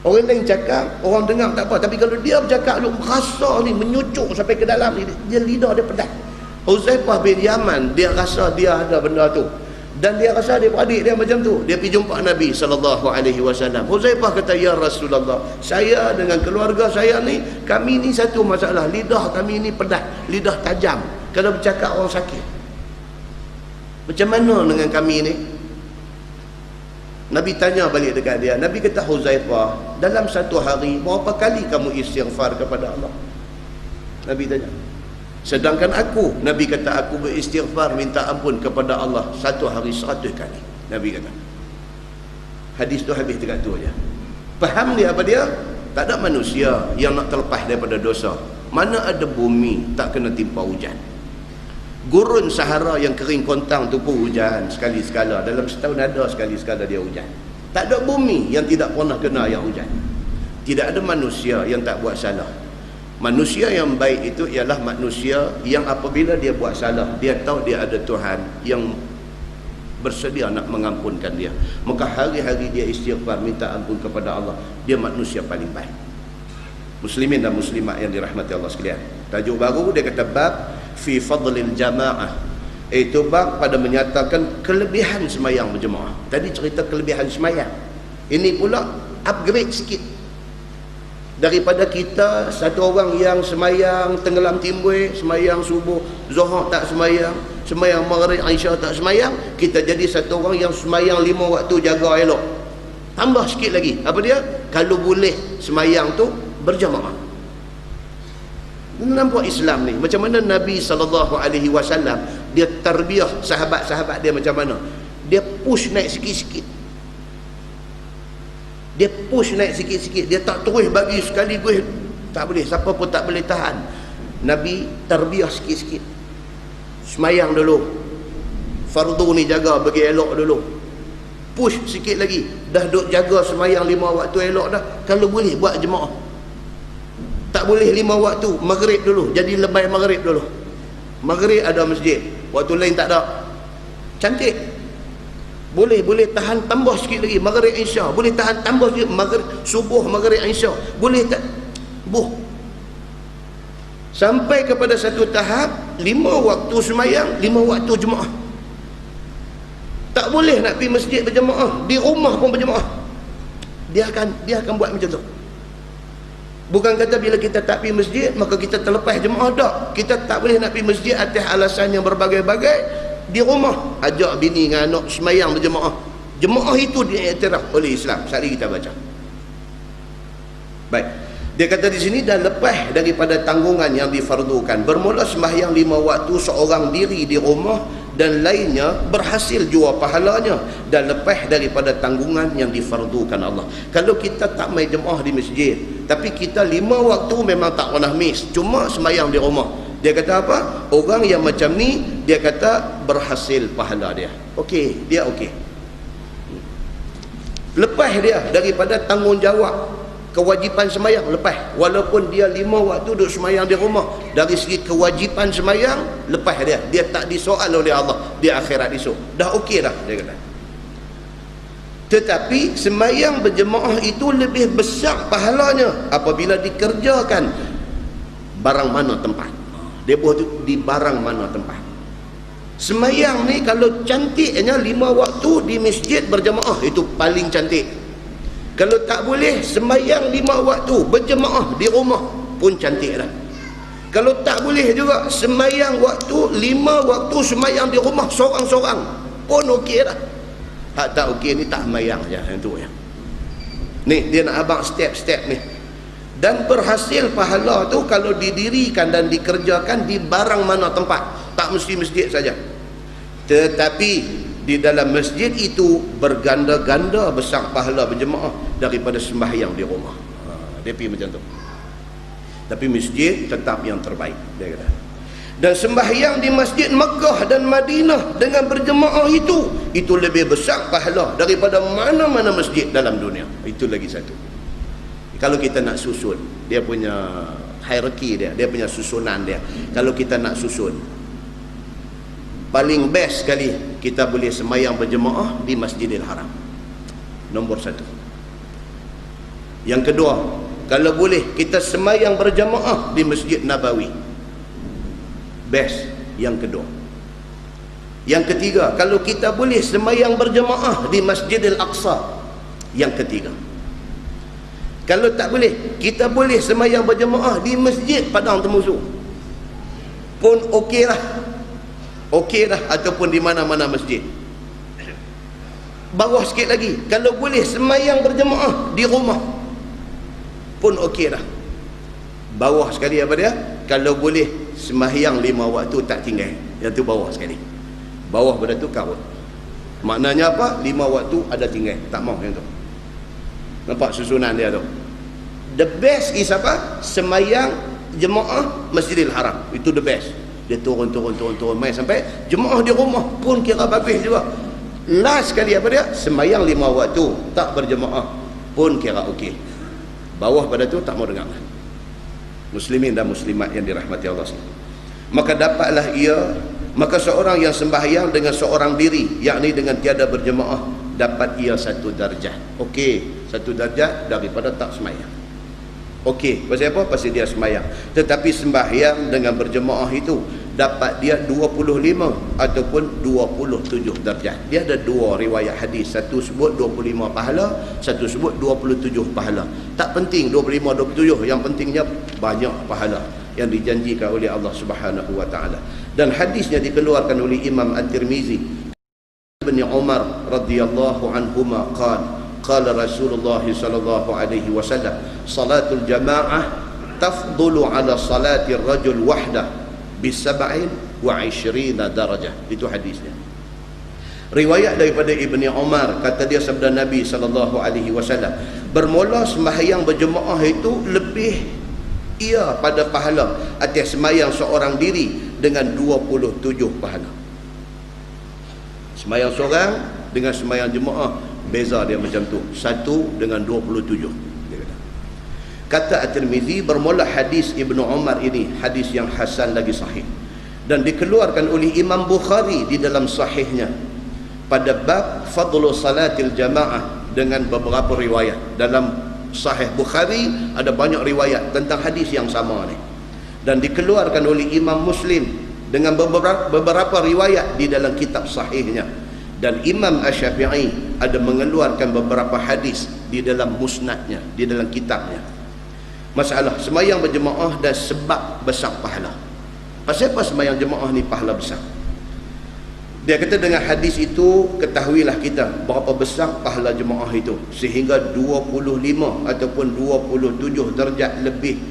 Orang lain cakap, orang dengar tak apa, tapi kalau dia bercakap lu rasa ni menyucuk sampai ke dalam ni, dia lidah dia pedas. Huzaifah bin Yaman dia rasa dia ada benda tu, dan dia rasa adik-beradik dia macam tu. Dia pergi jumpa Nabi SAW. Huzaifah kata, "Ya Rasulullah, saya dengan keluarga saya ni, kami ni satu masalah, lidah kami ni pedas, lidah tajam. Kalau bercakap orang sakit. Macam mana dengan kami ni?" Nabi tanya balik dekat dia. Nabi kata, "Huzaifah, dalam satu hari berapa kali kamu istighfar kepada Allah?" Nabi tanya. "Sedangkan aku," Nabi kata, "aku beristighfar minta ampun kepada Allah satu hari 100 kali." Nabi kata. Hadis tu habis dekat tu aja. Faham dia apa dia? Tak ada manusia yang nak terlepas daripada dosa. Mana ada bumi tak kena timpa hujan. Gurun Sahara yang kering kontang tu pun hujan sekali-sekala. Dalam setahun ada sekali-sekala dia hujan. Tak ada bumi yang tidak pernah kena yang hujan. Tidak ada manusia yang tak buat salah. Manusia yang baik itu ialah manusia yang apabila dia buat salah, dia tahu dia ada Tuhan yang bersedia nak mengampunkan dia. Maka hari-hari dia istighfar minta ampun kepada Allah. Dia manusia paling baik. Muslimin dan muslimat yang dirahmati Allah sekalian. Tajuk baru dia kata bab fi fadlil jamaah. Itu bab pada menyatakan kelebihan semayang berjemaah. Tadi cerita kelebihan semayang. Ini pula upgrade sikit. Daripada kita satu orang yang semayang tenggelam timbul, semayang subuh, zuhur tak semayang, semayang maghrib, isya tak semayang, kita jadi satu orang yang semayang 5 waktu jaga elok. Tambah sikit lagi. Apa dia? Kalau boleh semayang tu berjamaah. Nampak Islam ni macam mana Nabi SAW dia tarbiyah sahabat-sahabat dia macam mana. Dia push naik sikit-sikit. Dia push naik sikit-sikit. Dia tak terus bagi sekaligus. Tak boleh. Siapa pun tak boleh tahan. Nabi tarbiyah sikit-sikit. Semayang dulu. Fardu ni jaga bagi elok dulu. Push sikit lagi. Dah duk jaga semayang 5 waktu elok dah. Kalau boleh buat jemaah. Tak boleh 5 waktu. Maghrib dulu. Jadi lebay maghrib dulu. Maghrib ada masjid. Waktu lain tak ada. Cantik. Boleh tahan tambah sikit lagi. Maghrib isya. Boleh tahan tambah sikit. Maghrib, subuh, maghrib isya. Boleh tak? Sampai kepada satu tahap 5 waktu semayang, 5 waktu jemaah. Tak boleh nak pergi masjid berjemaah. Di rumah pun berjemaah. Dia akan buat macam tu. Bukan kata bila kita tak pergi masjid maka kita terlepas jemaah, tak. Kita tak boleh nak pergi masjid atas alasan yang berbagai-bagai. Di rumah ajak bini dengan anak semayang berjemaah. Jemaah itu diiktiraf oleh Islam. Sekali kita baca. Baik. Dia kata di sini dah lepas daripada tanggungan yang difardukan. Bermula sembahyang 5 waktu seorang diri di rumah dan lainnya berhasil jua pahalanya, dan lepas daripada tanggungan yang difardukan Allah. Kalau kita tak main jemaah di masjid, tapi kita 5 waktu memang tak pernah miss, cuma sembahyang di rumah, dia kata apa? Orang yang macam ni, dia kata berhasil pahala dia. Okey, dia okey. Lepas dia daripada tanggungjawab kewajipan semayang, lepas. Walaupun dia 5 waktu duduk semayang di rumah, dari segi kewajipan semayang, lepas dia tak disoal oleh Allah di akhirat esok. Dah okey dah, dia kata. Tetapi semayang berjemaah itu lebih besar pahalanya apabila dikerjakan barang mana tempat. Dia buat di barang mana tempat. Semayang ni kalau cantiknya 5 waktu di masjid berjemaah, itu paling cantik. Kalau tak boleh, sembahyang 5 waktu berjemaah di rumah pun cantik dah. Kalau tak boleh juga, sembahyang waktu 5 waktu sembahyang di rumah seorang-seorang pun okey dah. Hak tak okey ni tak sembahyang je, yang tu ya. Ni dia nak abang step-step ni. Dan berhasil pahala tu kalau didirikan dan dikerjakan di barang mana tempat, tak mesti masjid saja. Tetapi di dalam masjid itu berganda-ganda besar pahala berjemaah daripada sembahyang di rumah. Dia pergi macam tu. Tapi masjid tetap yang terbaik, dia kata. Dan sembahyang di masjid Mekah dan Madinah dengan berjemaah itu lebih besar pahala daripada mana-mana masjid dalam dunia. Itu lagi satu. Kalau kita nak susun, dia punya hierarki dia punya susunan dia. Kalau kita nak susun, paling best sekali kita boleh sembahyang berjemaah di Masjidil Haram. Nombor 1. Yang kedua, kalau boleh kita sembahyang berjemaah di Masjid Nabawi. Best yang kedua. Yang ketiga, kalau kita boleh sembahyang berjemaah di Masjidil Aqsa. Yang ketiga. Kalau tak boleh, kita boleh sembahyang berjemaah di Masjid Padang Temusu pun okey lah. Okey dah, ataupun di mana-mana masjid. Bawah sikit lagi, kalau boleh sembahyang berjemaah di rumah pun okey dah. Bawah sekali apa dia? Kalau boleh sembahyang 5 waktu tak tinggal. Yang tu bawah sekali. Bawah pada tu karut. Maknanya apa? 5 waktu ada tinggal. Tak mau yang tu. Nampak susunan dia tu. The best is apa? Sembahyang jemaah Masjidil Haram. Itu the best. Dia turun main sampai jemaah di rumah pun kira bagus juga. Last sekali apa dia? Sembahyang 5 waktu tak berjemaah pun kira okey. Bawah pada tu tak mau dengar. Muslimin dan muslimat yang dirahmati Allah sekalian. Maka dapatlah ia, maka seorang yang sembahyang dengan seorang diri, yakni dengan tiada berjemaah, dapat ia 1 darjah. Okey, 1 darjah daripada tak sembahyang. Okey, pasal apa? Pasal dia sembahyang. Tetapi sembahyang dengan berjemaah itu dapat dia 25 ataupun 27 darjah. Dia ada 2 riwayat hadis. Satu sebut 25 pahala, satu sebut 27 pahala. Tak penting 25 27, yang pentingnya banyak pahala yang dijanjikan oleh Allah Subhanahu wa taala. Dan hadisnya dikeluarkan oleh Imam At-Tirmizi. Ibn Umar radhiyallahu anhuma qala Rasulullah sallallahu alaihi wasallam, salatul jamaah tafdulu ala salati ar-rajul wahdah bi 27 darajah. Itu hadisnya. Riwayat daripada Ibni Umar, kata dia sabda Nabi sallallahu alaihi wasallam, bermula sembahyang berjemaah itu lebih ia pada pahala atas sembahyang seorang diri dengan 27 pahala. Sembahyang seorang dengan sembahyang jemaah beza dia macam tu, 1 dengan 27. Kata At-Tirmizi, bermula hadis Ibnu Umar ini hadis yang hasan lagi sahih, dan dikeluarkan oleh Imam Bukhari di dalam sahihnya pada bab fadlu salatil jamaah dengan beberapa riwayat. Dalam Sahih Bukhari ada banyak riwayat tentang hadis yang sama ni, dan dikeluarkan oleh Imam Muslim dengan beberapa riwayat di dalam kitab sahihnya. Dan Imam Asy-Syafi'i ada mengeluarkan beberapa hadis di dalam musnadnya, di dalam kitabnya. Masalah sembahyang berjemaah dan sebab besar pahala. Pasal apa sembahyang jemaah ni pahala besar? Dia kata dengan hadis itu ketahuilah kita berapa besar pahala jemaah itu, sehingga 25 ataupun 27 darjat lebih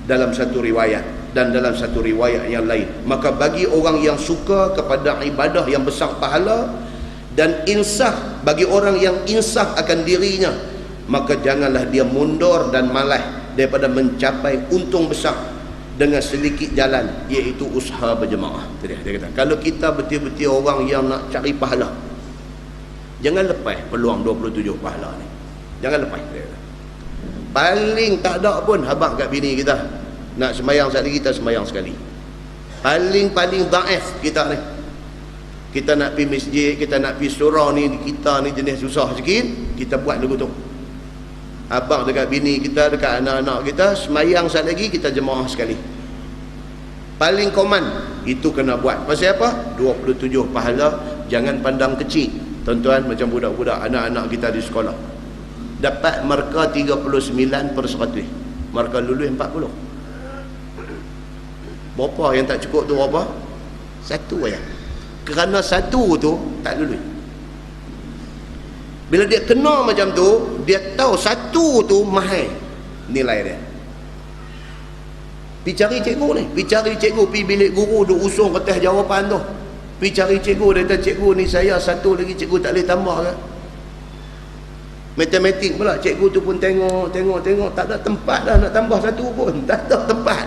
dalam satu riwayat, dan dalam satu riwayat yang lain. Maka bagi orang yang suka kepada ibadah yang besar pahala dan insaf, bagi orang yang insaf akan dirinya, maka janganlah dia mundur dan malas daripada mencapai untung besar dengan sedikit jalan, iaitu usaha berjemaah. Dia kata, kalau kita betul-betul orang yang nak cari pahala, jangan lepas peluang 27 pahala ni. Jangan lepas. Dia kata, paling tak ada pun habaq kat bini kita, nak sembahyang sekali kita sembahyang sekali. Paling dhaif kita ni, kita nak pergi masjid, kita nak pergi surau ni, kita ni jenis susah sikit, kita buat lagu tu. Abang dekat bini kita, dekat anak-anak kita, semayang sekali lagi, kita jemaah sekali. Paling koman, itu kena buat. Pasal apa? 27 pahala. Jangan pandang kecil, tuan-tuan, macam budak-budak, anak-anak kita di sekolah. dapat markah 39/100. Markah lulus 40. Berapa yang tak cukup tu berapa? Satu aja. Kerana satu tu tak lulus. Bila dia kena macam tu, dia tahu satu tu mahal nilai dia. Pergi cari cikgu ni, pergi cari cikgu, pergi bilik guru, duk usung kertas jawapan tu. Pergi cari cikgu, dia kata cikgu ni saya satu lagi cikgu tak boleh tambah ke? Matematik pula, cikgu tu pun tengok, tak ada tempat dah nak tambah satu pun, tak ada tempat.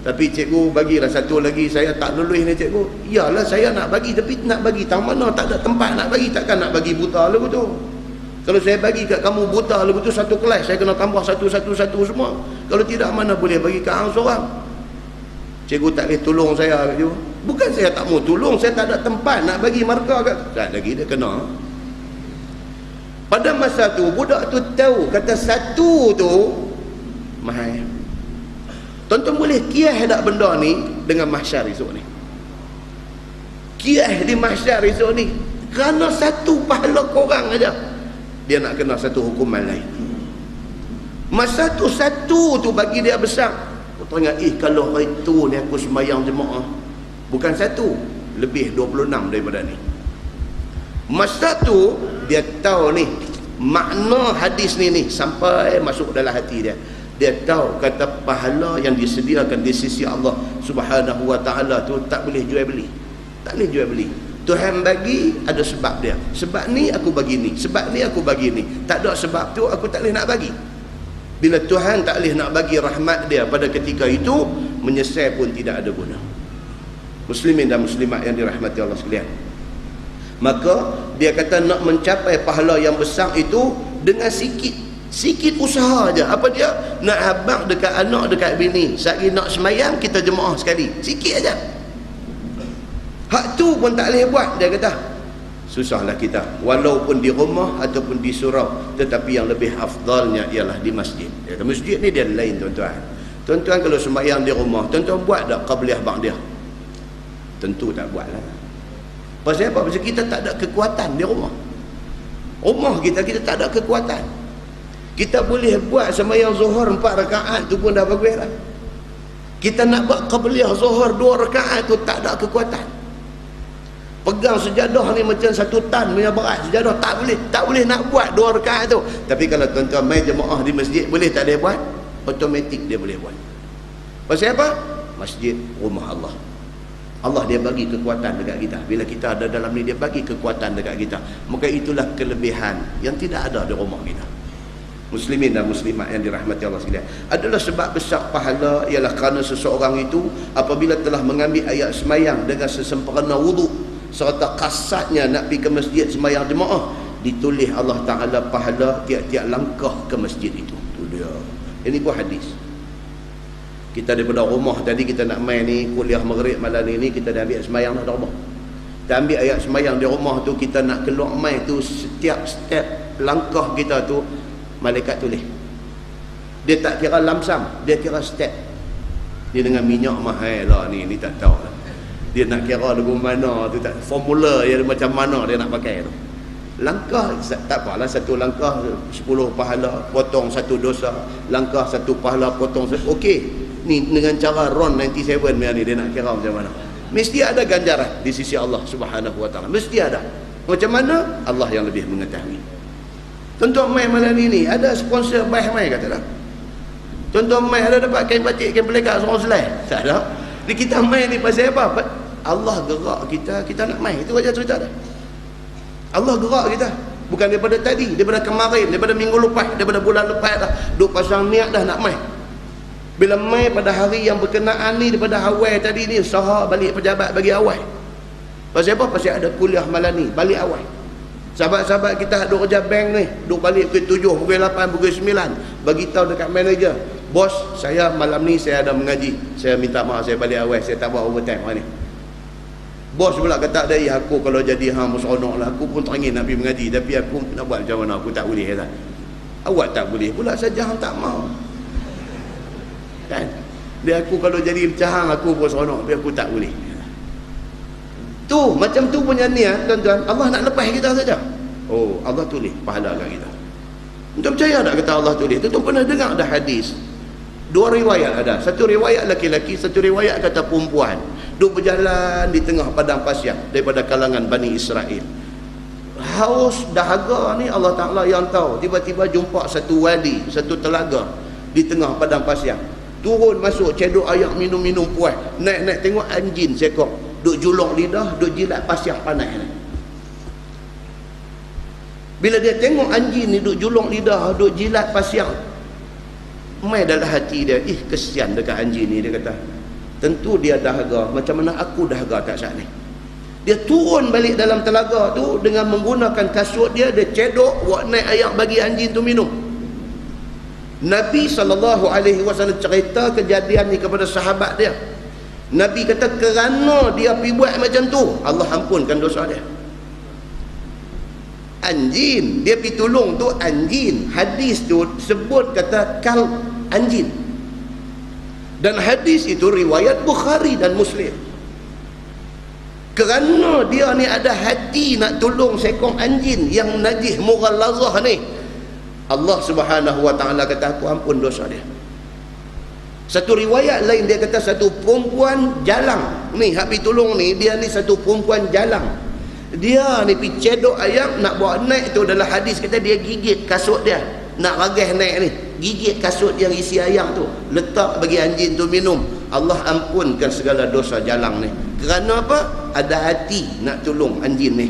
Tapi cikgu bagilah satu lagi, saya tak lulus ni cikgu. Iyalah saya nak bagi, tapi nak bagi tang mana, tak ada tempat nak bagi, takkan nak bagi buta lagu tu. Kalau saya bagi kat kamu buta lagu tu satu kelas, saya kena tambah satu semua. Kalau tidak, mana boleh bagi kat hang seorang. Cikgu tak boleh tolong saya kat cikgu. Bukan saya tak mau tolong, saya tak ada tempat nak bagi markah kat. Tak lagi dia kena. Pada masa tu budak tu tahu kata satu tu mahal. Tuan-tuan boleh kias tak benda ni dengan mahsyar esok ni? Kias di mahsyar esok ni, kerana satu pahala korang aja, dia nak kena satu hukuman lain. Masa tu satu tu bagi dia besar. Kau teringat, kalau hari tu ni aku sembahyang jemaah, bukan satu, lebih 26 daripada ni. Masa tu dia tahu ni makna hadis ni sampai masuk dalam hati dia. Dia tahu kata pahala yang disediakan di sisi Allah Subhanahu wa taala tu tak boleh jual beli. Tak boleh jual beli. Tuhan bagi ada sebab dia. Sebab ni aku bagi ni, sebab ni aku bagi ni. Tak ada sebab tu aku tak boleh nak bagi. Bila Tuhan tak boleh nak bagi rahmat dia pada ketika itu, menyesal pun tidak ada guna. Muslimin dan muslimat yang dirahmati Allah sekalian. Maka dia kata nak mencapai pahala yang besar itu dengan sikit usaha aja. Apa dia? Nak abang dekat anak, dekat bini. Sehari nak semayang, kita jemaah sekali. Sikit aja. Hak tu pun tak boleh buat, dia kata. Susahlah kita. Walaupun di rumah ataupun di surau. Tetapi yang lebih afdalnya ialah di masjid. Dia kata, masjid ni dia lain tuan-tuan. Tuan-tuan kalau semayang di rumah, tuan-tuan buat tak qabliyah ba'diyah? Tentu tak buat lah. Pasal apa? Pasal kita tak ada kekuatan di rumah. Rumah kita tak ada kekuatan. Kita boleh buat sembahyang zuhur 4 rakaat tu pun dah bagus lah. Kita nak buat qabliyah zuhur 2 rakaat tu tak ada kekuatan. Pegang sejadah ni macam 1 tan punya berat sejadah, tak boleh nak buat 2 rakaat tu. Tapi kalau tuan-tuan main jemaah di masjid, boleh tak dia buat? Automatik dia boleh buat. Pasal apa? Masjid rumah Allah. Allah dia bagi kekuatan dekat kita. Bila kita ada dalam ni, dia bagi kekuatan dekat kita. Maka itulah kelebihan yang tidak ada di rumah kita. Muslimin dan muslimat yang dirahmati Allah sekalian, adalah sebab besar pahala ialah kerana seseorang itu apabila telah mengambil ayat semayang dengan sesempurna wuduk serta kasatnya nak pergi ke masjid semayang jemaah, ditulis Allah Ta'ala pahala tiap-tiap langkah ke masjid itu. Itu dia. Ini pun hadis. Kita daripada rumah tadi kita nak main ni kuliah maghrib malam ni, kita dah ambil semayang dah rumah. Kita ambil ayat semayang di rumah tu, kita nak keluar main tu, setiap step langkah kita tu malaikat tulis. Dia tak kira lamsam, dia kira step. Dia dengan minyak mahal lah ni tak tahu lah. Dia nak kira lagu mana tu tak, formula yang macam mana dia nak pakai tu. Langkah tak apalah, satu langkah 10 pahala, potong 1 dosa. Langkah 1 pahala, potong 1. Okey. Ni dengan cara RON 97 ni dia nak kira macam mana. Mesti ada ganjaran di sisi Allah Subhanahu wa taala. Mesti ada. Macam mana? Allah yang lebih mengetahui. Tuan-tuan mai malam ni ada sponsor baih mai kata tak? Tuan-tuan mai ada dapat kain batik, kain pelikat seorang selai? Tak ada. Di kita mai ni pasal apa? Allah gerak kita nak mai. Itu aja cerita dah. Allah gerak kita. Bukan daripada tadi, daripada kemarin, daripada minggu lepas, daripada bulan lepas dah. Duk pasang niat dah nak mai. Bila mai pada hari yang berkenaan ni, daripada awal tadi ni, usaha balik pejabat bagi awal. Pasal apa? Pasal ada kuliah malam ni, balik awal. Sahabat-sahabat kita duk kerja bank ni, duk balik pukul 7, pukul 8, pukul 9, bagi tahu dekat manager, bos, saya malam ni saya ada mengaji, saya minta maaf saya balik awal, saya tak buat overtime hari ni. Bos pula kata dari aku kalau jadi hang seronok lah, aku pun teringin nak pergi mengaji, tapi aku nak buat macam mana, aku tak boleh kata. Awak tak boleh pula saja, hang tak mau. Kan? Dia aku kalau jadi macam aku pun seronok, tapi aku tak boleh. Tu macam tu punya niat tuan-tuan, Allah nak lepas kita saja. Oh, Allah tulis pahala kat kita. Tuan percaya tak kata Allah tulis? Tuan pernah dengar ada hadis? Dua riwayat ada. Satu riwayat laki-laki, satu riwayat kata perempuan. Duk berjalan di tengah padang pasir daripada kalangan Bani Israel. Haus dahaga ni Allah Ta'ala yang tahu. Tiba-tiba jumpa satu wadi, satu telaga di tengah padang pasir. Turun masuk, cedok air, minum-minum puas. Naik-naik tengok anjing seekor. Duk julung lidah, duk jilat pasir panas ni. Bila dia tengok anjing ni duk julung lidah, duk jilat pasir, mai dalam hati dia, kesian dekat anjing ni, dia kata. Tentu dia dahaga, macam mana aku dahaga tak saat ni. Dia turun balik dalam telaga tu dengan menggunakan kasut dia, dia cedok, buat naik air bagi anjing tu minum. Nabi SAW cerita kejadian ni kepada sahabat dia. Nabi kata kerana dia pergi buat macam tu, Allah ampunkan dosa dia. Anjing, dia pergi tolong tu anjing. Hadis tu sebut kata kal anjing. Dan hadis itu riwayat Bukhari dan Muslim. Kerana dia ni ada hati nak tolong seekor anjing yang najis mughallazah ni, Allah Subhanahu wa taala kata aku ampun dosa dia. Satu riwayat lain dia kata satu perempuan jalang ni hak pergi tolong ni, dia ni satu perempuan jalang. Dia ni pergi cedok ayam nak bawa naik tu, dalam hadis kata dia gigit kasut dia nak ragah naik ni, gigit kasut yang isi ayam tu, letak bagi anjing tu minum. Allah ampunkan segala dosa jalang ni. Kerana apa? Ada hati nak tolong anjing ni.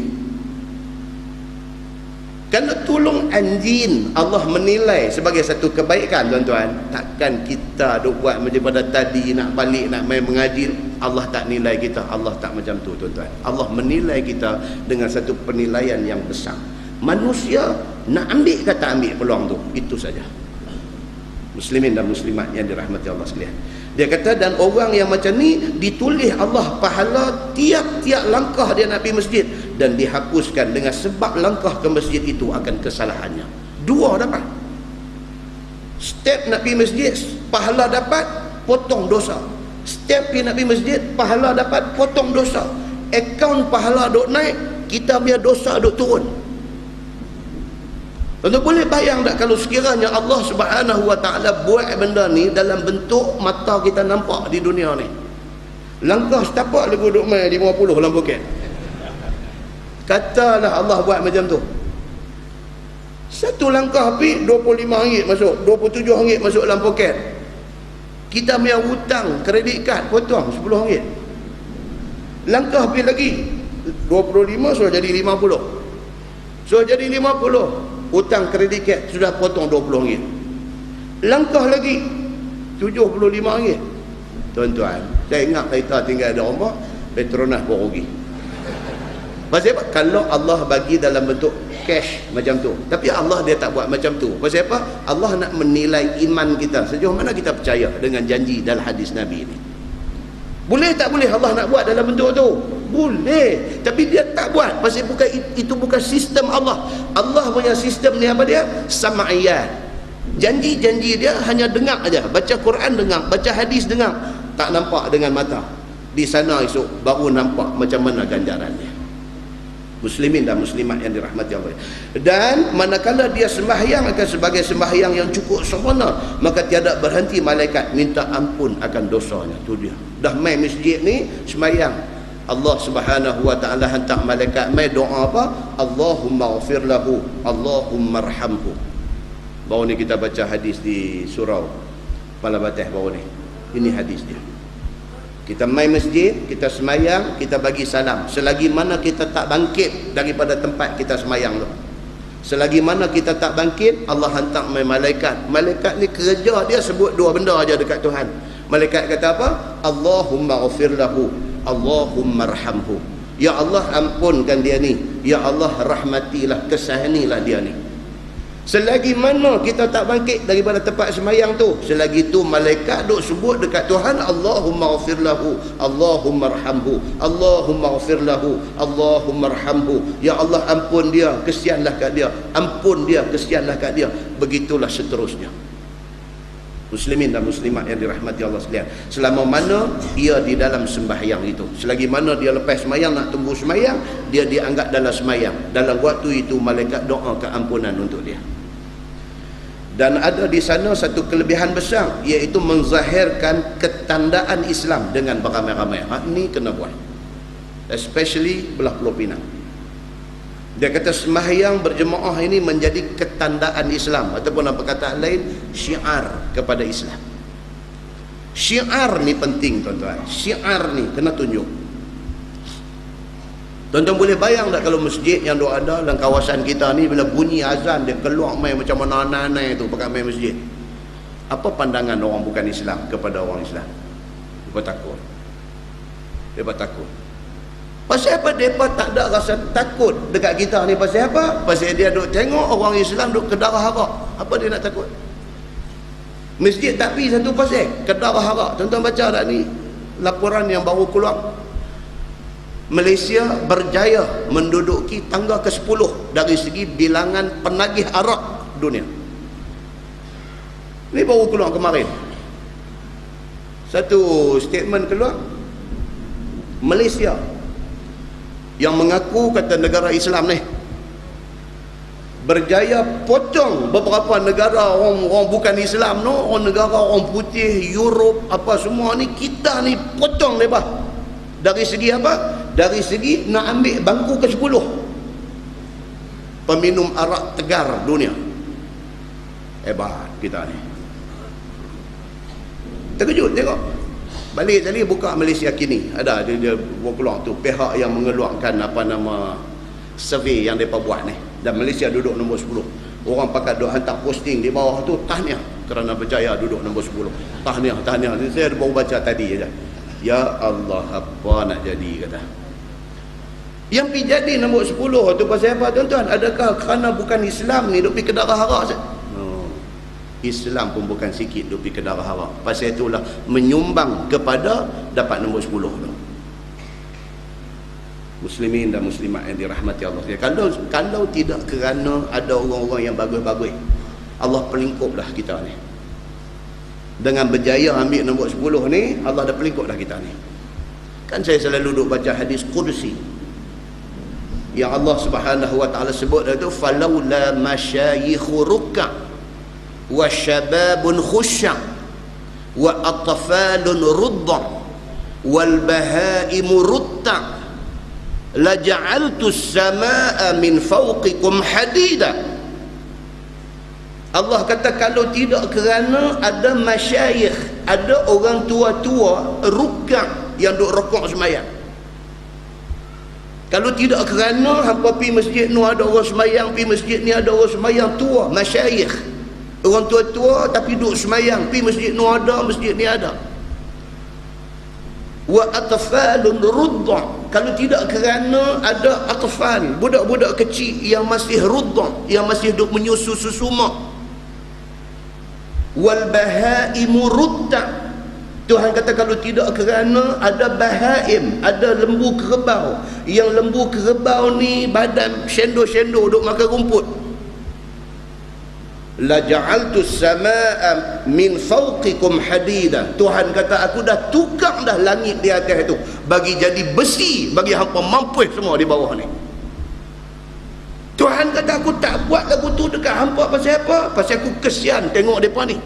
Kalau tolong anjing Allah menilai sebagai satu kebaikan, tuan-tuan, takkan kita duk buat macam pada tadi nak balik nak main mengaji, Allah tak nilai kita. Allah tak macam tu, tuan-tuan. Allah menilai kita dengan satu penilaian yang besar. Manusia nak ambil ke tak ambil peluang tu, itu saja. Muslimin dan muslimat yang dirahmati Allah sekalian, dia kata, dan orang yang macam ni ditulis Allah pahala tiap-tiap langkah dia nak pergi masjid, dan dihapuskan dengan sebab langkah ke masjid itu akan kesalahannya. Dua dapat. Step nak pergi masjid, pahala dapat, potong dosa. Step pergi nak pergi masjid, pahala dapat, potong dosa. Akaun pahala duk naik, kita biar dosa duk turun. Tuan-tuan boleh bayang tak kalau sekiranya Allah Subhanahu wa taala buat benda ni dalam bentuk mata kita nampak di dunia ni. Langkah setapak lagu duk main 50 dalam poket. Katalah Allah buat macam tu. Satu langkah pergi RM25 masuk, RM27 masuk dalam poket. Kita punya hutang kredit kad potong RM10. Langkah pergi lagi 25 sudah jadi 50. Sudah jadi 50. Hutang kredit kad sudah potong RM20. Langkah lagi RM75. Tuan-tuan, saya ingat kita tinggal di rumah Petronas pun rugi. Pasal apa? Kalau Allah bagi dalam bentuk cash macam tu, tapi Allah dia tak buat macam tu. Pasal apa? Allah nak menilai iman kita, sejauh mana kita percaya dengan janji dalam hadis Nabi ni. Boleh tak boleh Allah nak buat dalam bentuk tu? Boleh, tapi dia tak buat. Pasal bukan, itu bukan sistem Allah. Allah punya sistem ni apa dia? Sam'iyah. Janji-janji dia hanya dengar aja. Baca Quran dengar, baca hadis dengar, tak nampak dengan mata. Di sana esok baru nampak macam mana ganjarannya. Muslimin dan muslimat yang dirahmati Allah. Dan manakala dia sembahyang akan sebagai sembahyang yang cukup sempurna, maka tiada berhenti malaikat minta ampun akan dosanya. Tu dia. Dah main masjid ni sembahyang, Allah Subhanahu wa taala hantar malaikat mai doa apa? Allahumma ghfir lahu, Allahumma arhamhu. Baru ni kita baca hadis di surau Palabateh baru ni. Ini hadis dia. Kita main masjid, kita semayang, kita bagi salam. Selagi mana kita tak bangkit daripada tempat kita semayang tu, selagi mana kita tak bangkit, Allah hantar main malaikat. Malaikat ni kerja dia sebut dua benda aja dekat Tuhan. Malaikat kata apa? Allahumma ghafir lahu, Allahumma arhamhu. Ya Allah ampunkan dia ni, ya Allah rahmatilah, kesahanilah dia ni. Selagi mana kita tak bangkit daripada tempat semayang tu, selagi tu malaikat duk sebut dekat Tuhan, Allahumma ghafir lahu, Allahumma arhamhu, Allahumma ghafir lahu, Allahumma arhamhu. Ya Allah ampun dia, kesianlah kat dia, ampun dia, kesianlah kat dia. Begitulah seterusnya. Muslimin dan muslimat yang dirahmati Allah sekalian, selama mana dia di dalam sembahyang itu, selagi mana dia lepas semayang nak tunggu semayang, dia dianggap dalam semayang. Dalam waktu itu malaikat doa keampunan untuk dia. Dan ada di sana satu kelebihan besar, iaitu menzahirkan ketandaan Islam dengan beramai-ramai. Ini kena buat, especially belah Pulau Pinang. Dia kata sembahyang berjemaah ini menjadi ketandaan Islam, ataupun apa kata lain, syiar kepada Islam. Syiar ni penting tuan-tuan. Syiar ni kena tunjuk. Tuan-tuan boleh bayang tak kalau masjid yang ada dalam kawasan kita ni, bila bunyi azan dia keluar main macam mana anak-anak tu pakai main masjid. Apa pandangan orang bukan Islam kepada orang Islam? Mereka takut. Mereka takut. Pasal apa mereka tak ada rasa takut dekat kita ni? Pasal apa? Pasal dia duk tengok orang Islam duk kedarah harak. Apa dia nak takut? Masjid tak pergi satu pasal kedarah harak. Tuan-tuan baca tak ni laporan yang baru keluar? Malaysia berjaya menduduki tangga ke-10 dari segi bilangan penagih arak dunia. Ini baru keluar kemarin. Satu statement keluar, Malaysia yang mengaku kata negara Islam ni berjaya potong beberapa negara orang bukan Islam no, orang negara orang putih, Europe apa semua ni, kita ni potong lepas. Dari segi apa? Dari segi nak ambil bangku ke-10 peminum arak tegar dunia. Hebat kita ni. Terkejut tengok. Balik tadi buka Malaysia Kini, ada dia keluar tu pihak yang mengeluarkan apa nama survey yang mereka buat ni, dan Malaysia duduk nombor 10. Orang pakat duk hantar posting di bawah tu, tahniah kerana berjaya duduk nombor 10. Tahniah. Saya baru baca tadi aja. Ya Allah, apa nak jadi kata. Yang pergi jadi nombor 10 tu pasal apa tuan-tuan? Adakah kerana bukan Islam ni duk pergi ke darah harak? No. Islam pun bukan sikit duk pergi ke darah harak. Pasal itulah menyumbang kepada dapat nombor 10 tu. Muslimin dan muslimat yang dirahmati Allah. Kalau tidak kerana ada orang-orang yang bagus-bagus, Allah pelingkuplah kita ni. Dengan berjaya ambil nombor 10 ni, Allah dah pelingkup dah kita ni. Kan saya selalu duduk baca hadis Qudsi yang Allah Subhanahu wa taala sebut itu, falaula masyayikhu ruk'a wa syababun khusya' wa atfalun rudda wal bahaimu rutta la ja'altu as-samaa'a min fawqikum hadida. Allah kata kalau tidak kerana ada masyayikh, ada orang tua-tua ruk'a yang duk rokok semayang. Kalau tidak kerana hampa pergi masjid ni ada orang semayang, pergi masjid ni ada orang semayang tua, masyayikh, orang tua-tua tapi duk semayang, pergi masjid ni ada, masjid ni ada. Wa atfalun rudda, kalau tidak kerana ada atfal, budak-budak kecil yang masih rudda, yang masih duk menyusu susu mak. Wal bahaimu rutta, Tuhan kata kalau tidak kerana ada bahaim, ada lembu kerbau, yang lembu kerbau ni badan sendo-sendo duk makan rumput, la ja'altu as-samaa'a min fawqikum hadida, Tuhan kata aku dah tukar dah langit di atas itu bagi jadi besi bagi hampa mampus semua di bawah ni. Tuhan kata aku tak buat lagu tu dekat hampa pasal apa? Pasal aku kesian tengok mereka ni.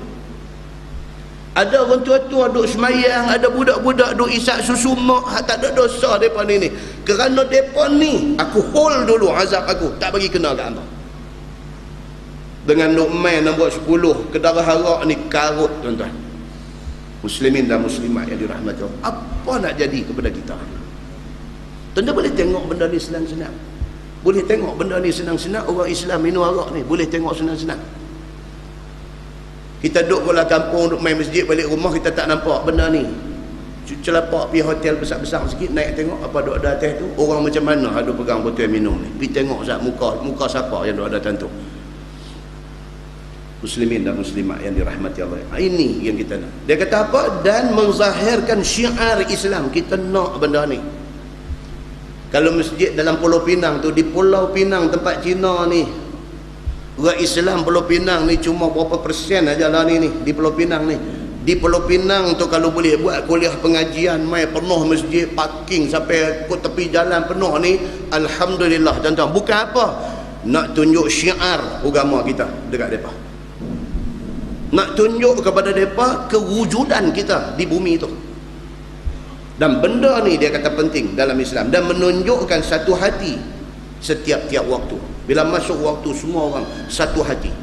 Ada orang tua-tua duk semayang, ada budak-budak duk isap susu mak, tak ada dosa mereka ni. Kerana mereka ni aku hold dulu azab aku, tak bagi kena kat hampa. Dengan duk main nombor 10 ke darah harak ni karut tuan-tuan. Muslimin dan muslimat yang dirahmati Allah, apa nak jadi kepada kita? Tuan-tuan boleh tengok benda ni senang-senang. Boleh tengok benda ni senang-senang. Orang Islam minum arak ni boleh tengok senang-senang. Kita duduk bola kampung, duduk main masjid, balik rumah kita tak nampak benda ni. Celapak pergi hotel besar-besar sikit, naik tengok apa duduk ada atas tu, orang macam mana ada pegang botol minum ni. Pergi tengok sat muka siapa yang duduk ada atas tu. Muslimin dan muslimat yang dirahmati Allah, ini yang kita nak. Dia kata apa? Dan menzahirkan syiar Islam. Kita nak benda ni. Kalau masjid dalam Pulau Pinang tu, di Pulau Pinang tempat Cina ni, orang Islam Pulau Pinang ni cuma berapa persen aja lah ni di Pulau Pinang ni. Di Pulau Pinang tu kalau boleh buat kuliah pengajian, mai penuh masjid, parking sampai ke tepi jalan penuh ni, alhamdulillah tuan-tuan. Bukan apa, nak tunjuk syiar agama kita dekat depa. Nak tunjuk kepada mereka kewujudan kita di bumi itu. Dan benda ni dia kata penting dalam Islam, dan menunjukkan satu hati setiap-tiap waktu. Bila masuk waktu, semua orang satu hati,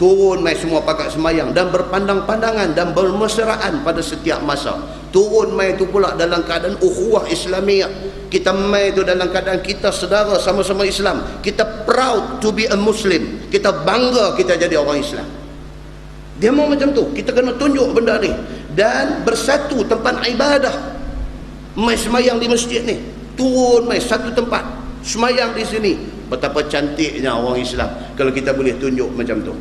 turun mai semua pakat semayang dan berpandang-pandangan dan bermesraan pada setiap masa. Turun mai itu pula dalam keadaan ukhuwah Islamiyah. Kita mai itu dalam keadaan kita saudara sama-sama Islam. Kita proud to be a Muslim. Kita bangga kita jadi orang Islam. Dia mau macam tu. Kita kena tunjuk benda ni. Dan bersatu tempat ibadah. Mai semayang di masjid ni, turun mai satu tempat, semayang di sini. Betapa cantiknya orang Islam kalau kita boleh tunjuk macam tu.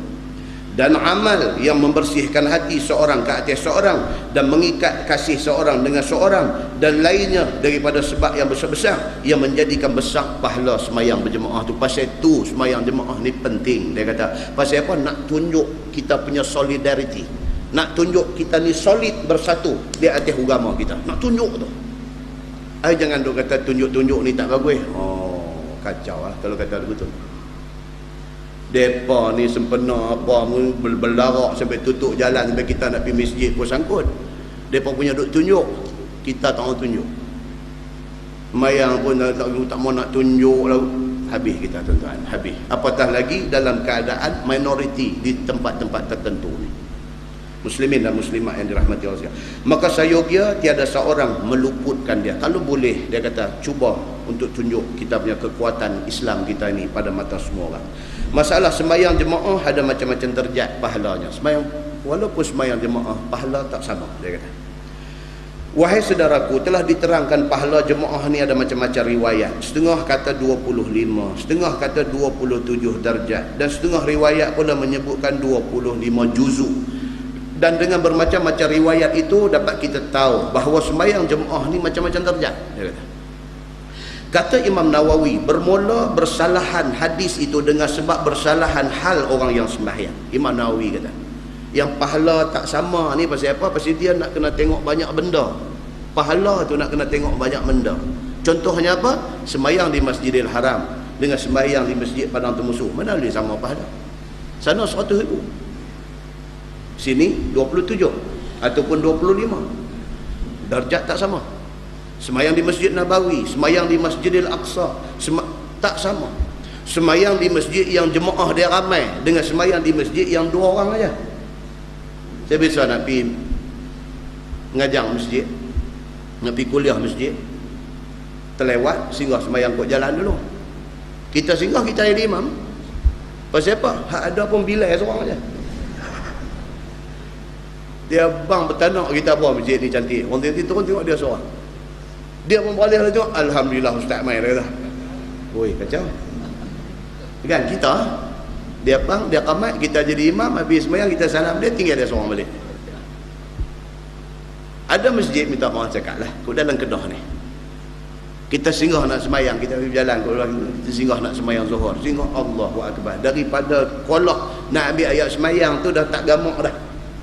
Dan amal yang membersihkan hati seorang ke atas seorang, dan mengikat kasih seorang dengan seorang, dan lainnya daripada sebab yang besar-besar yang menjadikan besar pahala semayang berjemaah tu. Pasal tu semayang jemaah ni penting. Dia kata pasal apa? Nak tunjuk kita punya solidarity, nak tunjuk kita ni solid bersatu di atas agama kita. Nak tunjuk tu. Jangan duk kata tunjuk-tunjuk ni tak bagus. Kacau lah kalau kata begitu. Depa ni sempena apa berlarak sampai tutup jalan, sampai kita nak pergi masjid pun sangkut. Depa punya duk tunjuk, kita tak mau tunjuk. Mayang pun tak mau nak tunjuk lah. Habis kita tuan-tuan, habis. Apatah lagi dalam keadaan minoriti di tempat-tempat tertentu ni. Muslimin dan muslimat yang dirahmati Allah. Maka sayogia tiada seorang meluputkan dia. Kalau boleh, dia kata cuba untuk tunjuk kita punya kekuatan Islam kita ni pada mata semua orang. Masalah sembahyang jemaah ada macam-macam derajat pahalanya. Sembahyang, walaupun sembahyang jemaah, pahala tak sama, dia kata. Wahai saudaraku, telah diterangkan pahala jemaah ni ada macam-macam riwayat. Setengah kata 25, setengah kata 27 darjat, dan setengah riwayat pula menyebutkan 25 juzuk. Dan dengan bermacam-macam riwayat itu dapat kita tahu bahawa sembahyang jemaah ni macam-macam darjat, dia kata. Kata Imam Nawawi, bermula bersalahan hadis itu dengan sebab bersalahan hal orang yang sembahyang. Imam Nawawi kata, yang pahala tak sama ni pasal apa? Pasal dia nak kena tengok banyak benda. Pahala tu nak kena tengok banyak benda. Contohnya apa? Sembahyang di Masjidil Haram dengan sembahyang di Masjid Padang Temusu, mana boleh sama pahala? Sana 100,000, sini 27 ataupun 25. Darjat tak sama. Semayang di Masjid Nabawi, semayang di Masjidil Aqsa, tak sama. Semayang di masjid yang jemaah dia ramai dengan semayang di masjid yang 2 orang aja. Saya biasa nak pergi mengajar masjid, nak pergi kuliah masjid, terlewat singgah semayang kot jalan dulu. Kita singgah, kita jadi imam. Pasal apa? Ada pun bilai seorang aja. Dia bang bertanak kita apa masjid ni cantik. Orang turun tengok dia seorang. Dia pun balik lah tengok, alhamdulillah ustaz mai dah kata. Oi, kacau. Kan kita dia bang, dia qamat, kita jadi imam, habis sembahyang kita salam, dia tinggal dia seorang balik. Ada masjid minta orang cakap lah, kat dalam Kedah ni. Kita singgah nak sembahyang, kita berjalan kita singgah nak sembahyang Zuhur, singgah Allahu akbar. Daripada kolak nak ambil ayat sembahyang tu dah tak gamak dah.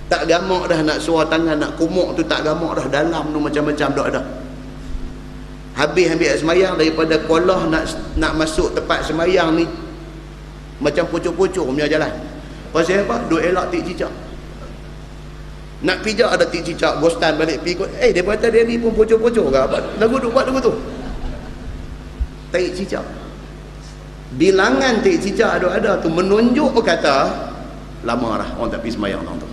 Tak gamak dah, nak suar tangan, nak kumuk tu tak gamak dah, dalam tu macam-macam dak ada. Habis ambil semayang, daripada kolah nak masuk tempat semayang ni macam pucuk-pucuk punya jalan. Pasal apa? Duk elak tik cicak. Nak pijak ada tik cicak, gostan balik pi ikut. Dia kata dia ni pun pucuk-pucuk ke apa? Lagu duk buat lagu tu. Tik cicak. Bilangan tik cicak ada tu menunjuk kata lama dah orang tak pergi semayang tu.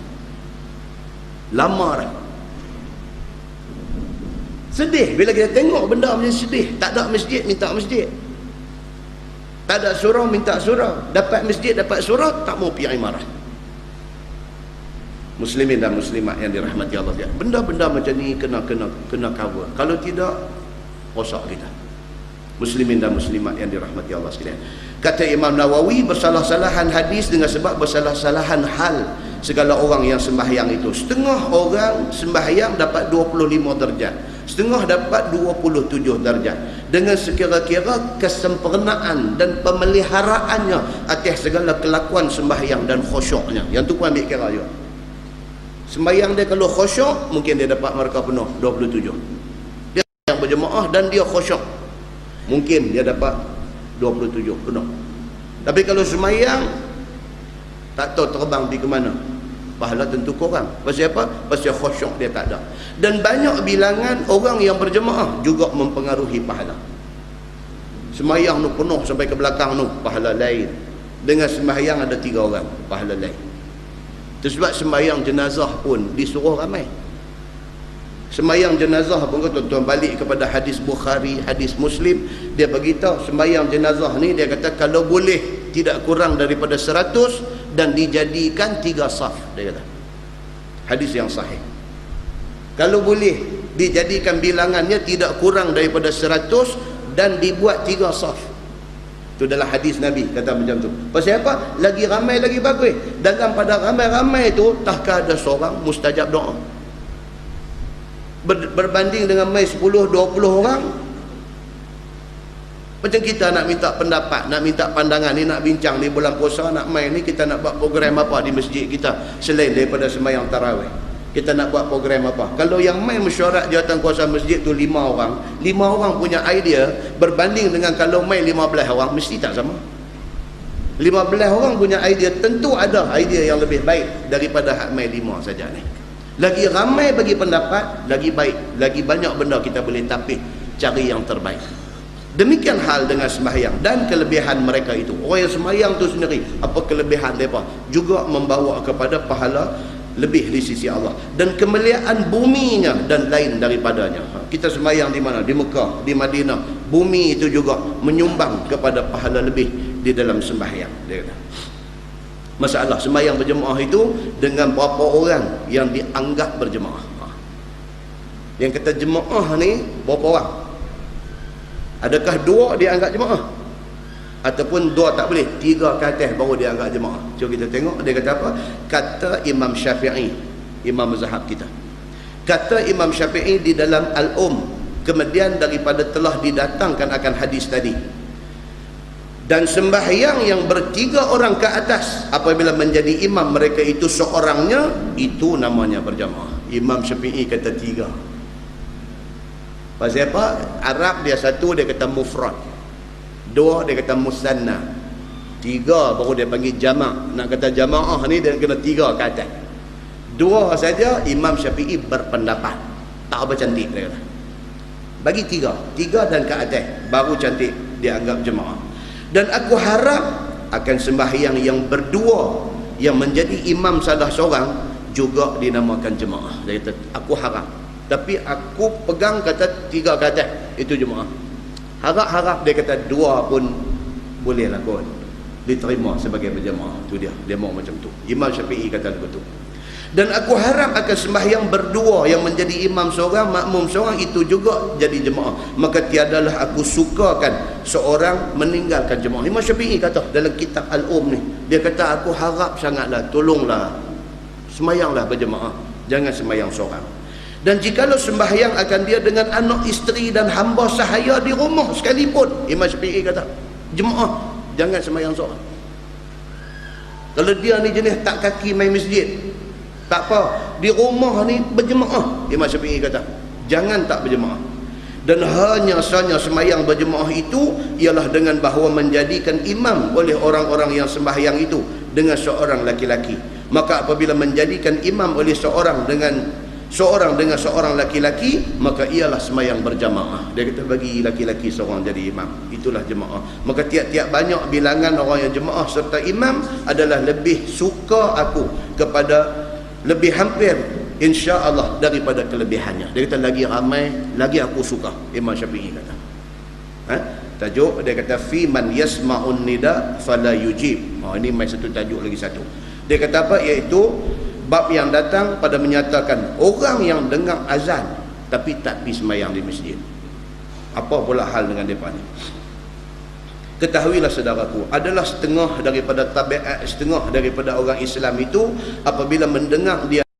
Lama dah. Sedih bila kita tengok benda macam sedih. Tak ada masjid, minta masjid. Tak ada surau, minta surau. Dapat masjid, dapat surau, tak mau pergi imarah. Muslimin dan muslimat yang dirahmati Allah. Benda-benda macam ni kena cover. Kalau tidak, rosak kita. Muslimin dan muslimat yang dirahmati Allah sekalian. Kata Imam Nawawi, bersalah-salahan hadis dengan sebab bersalah-salahan hal segala orang yang sembahyang itu. Setengah orang sembahyang dapat 25 darjat, setengah dapat 27 darjat, dengan sekira-kira kesempurnaan dan pemeliharaannya atas segala kelakuan sembahyang dan khusyuknya. Yang tu pun ambil kira juga. Sembahyang dia kalau khusyuk, mungkin dia dapat markah penuh 27. Dia yang berjemaah dan dia khusyuk, mungkin dia dapat 27 penuh. Tapi kalau sembahyang tak tahu terbang pergi ke mana, pahala tentu kurang. Pasal apa? Pasal khusyuk dia tak ada. Dan banyak bilangan orang yang berjemaah juga mempengaruhi pahala. Semayang tu penuh sampai ke belakang tu, pahala lain. Dengan sembahyang ada 3 orang, pahala lain. Itu sebab sembahyang jenazah pun disuruh ramai. Sembahyang jenazah pun, tuan-tuan balik kepada hadis Bukhari, hadis Muslim, dia beritahu sembahyang jenazah ni, dia kata kalau boleh tidak kurang daripada 100 dan dijadikan 3 saf, dia kata. Hadis yang sahih. Kalau boleh dijadikan bilangannya tidak kurang daripada 100 dan dibuat 3 saf. Itu dalam hadis Nabi kata macam tu. Pasal apa? Lagi ramai lagi bagus. Dalam pada ramai-ramai tu takkan ada seorang mustajab doa. Berbanding dengan mai 10-20 orang, macam kita nak minta pendapat, nak minta pandangan ni, nak bincang ni bulan puasa, nak mai ni, kita nak buat program apa di masjid kita selain daripada sembahyang tarawih. Kita nak buat program apa? Kalau yang main mesyuarat jawatankuasa masjid tu 5 orang, 5 orang punya idea berbanding dengan kalau main 15 orang, mesti tak sama. 15 orang punya idea tentu ada idea yang lebih baik daripada hak main 5 saja ni. Lagi ramai bagi pendapat, lagi baik, lagi banyak benda kita boleh tapih, cari yang terbaik. Demikian hal dengan sembahyang dan kelebihan mereka itu. Orang yang sembahyang tu sendiri, apa kelebihan mereka? Juga membawa kepada pahala lebih di sisi Allah dan kemuliaan buminya dan lain daripadanya. Kita sembahyang di mana? Di Mekah, di Madinah. Bumi itu juga menyumbang kepada pahala lebih di dalam sembahyang. Dia kata. Masalah sembahyang berjemaah itu dengan berapa orang yang dianggap berjemaah. Yang kata jemaah ni berapa orang? Adakah 2 dianggap jemaah? Ataupun 2 tak boleh, 3 ke atas baru dia anggap jemaah. Jom kita tengok dia kata apa. Kata Imam Syafi'i, imam mazhab kita, kata Imam Syafi'i di dalam kemudian daripada telah didatangkan akan hadis tadi, dan sembahyang yang ber3 orang ke atas apabila menjadi imam mereka itu seorangnya, itu namanya berjamaah. Imam Syafi'i kata 3. Pasal apa? Arab dia 1 dia kata mufrad, 2 dia kata musanna, 3 baru dia panggil jamak. Nak kata jamaah ni dia kena 3 ke atas. 2 saja Imam Syafi'i berpendapat tak apa cantik, dia kata. Bagi 3 dan ke atas baru cantik dianggap jemaah. Dan aku harap akan sembahyang yang berdua yang menjadi imam salah seorang juga dinamakan jemaah. Dia kata aku harap, tapi aku pegang kata 3 ke atas itu jemaah. Harap-harap dia kata 2 pun boleh lah kot diterima sebagai berjemaah. Tu dia mau macam tu. Imam Syafi'i kata begitu. Dan aku harap akan sembahyang berdua yang menjadi imam seorang, makmum seorang itu juga jadi jemaah. Maka tiadalah aku sukakan seorang meninggalkan jemaah. Imam Syafi'i kata dalam kitab Al-Um ni, dia kata aku harap sangatlah, tolonglah sembahyanglah berjemaah, jangan sembahyang seorang. Dan jikalau sembahyang akan dia dengan anak isteri dan hamba sahaya di rumah sekalipun, Imam Syafi'i kata jemaah, jangan sembahyang seorang. Kalau dia ni jenis tak kaki main masjid, tak apa, di rumah ni berjemaah, Imam Syafi'i kata jangan tak berjemaah. Dan hanya sahaja sembahyang berjemaah itu ialah dengan bahawa menjadikan imam oleh orang-orang yang sembahyang itu dengan seorang laki-laki. Maka apabila menjadikan imam oleh seorang dengan seorang laki-laki, maka ialah sembahyang berjamaah. Dia kata bagi laki-laki seorang jadi imam, itulah jemaah. Maka tiap-tiap banyak bilangan orang yang jemaah serta imam adalah lebih suka aku kepada, lebih hampir insya-Allah daripada kelebihannya. Dia kata lagi ramai lagi aku suka, Imam Syafi'i kata. Tajuk dia kata fi man yasma'un nida fala yujib. Ini mai satu tajuk lagi satu. Dia kata apa? Iaitu bab yang datang pada menyatakan orang yang dengar azan tapi tak pergi sembahyang di masjid. Apa pula hal dengan mereka ni? Ketahuilah saudaraku, adalah setengah daripada tabiat, setengah daripada orang Islam itu apabila mendengar dia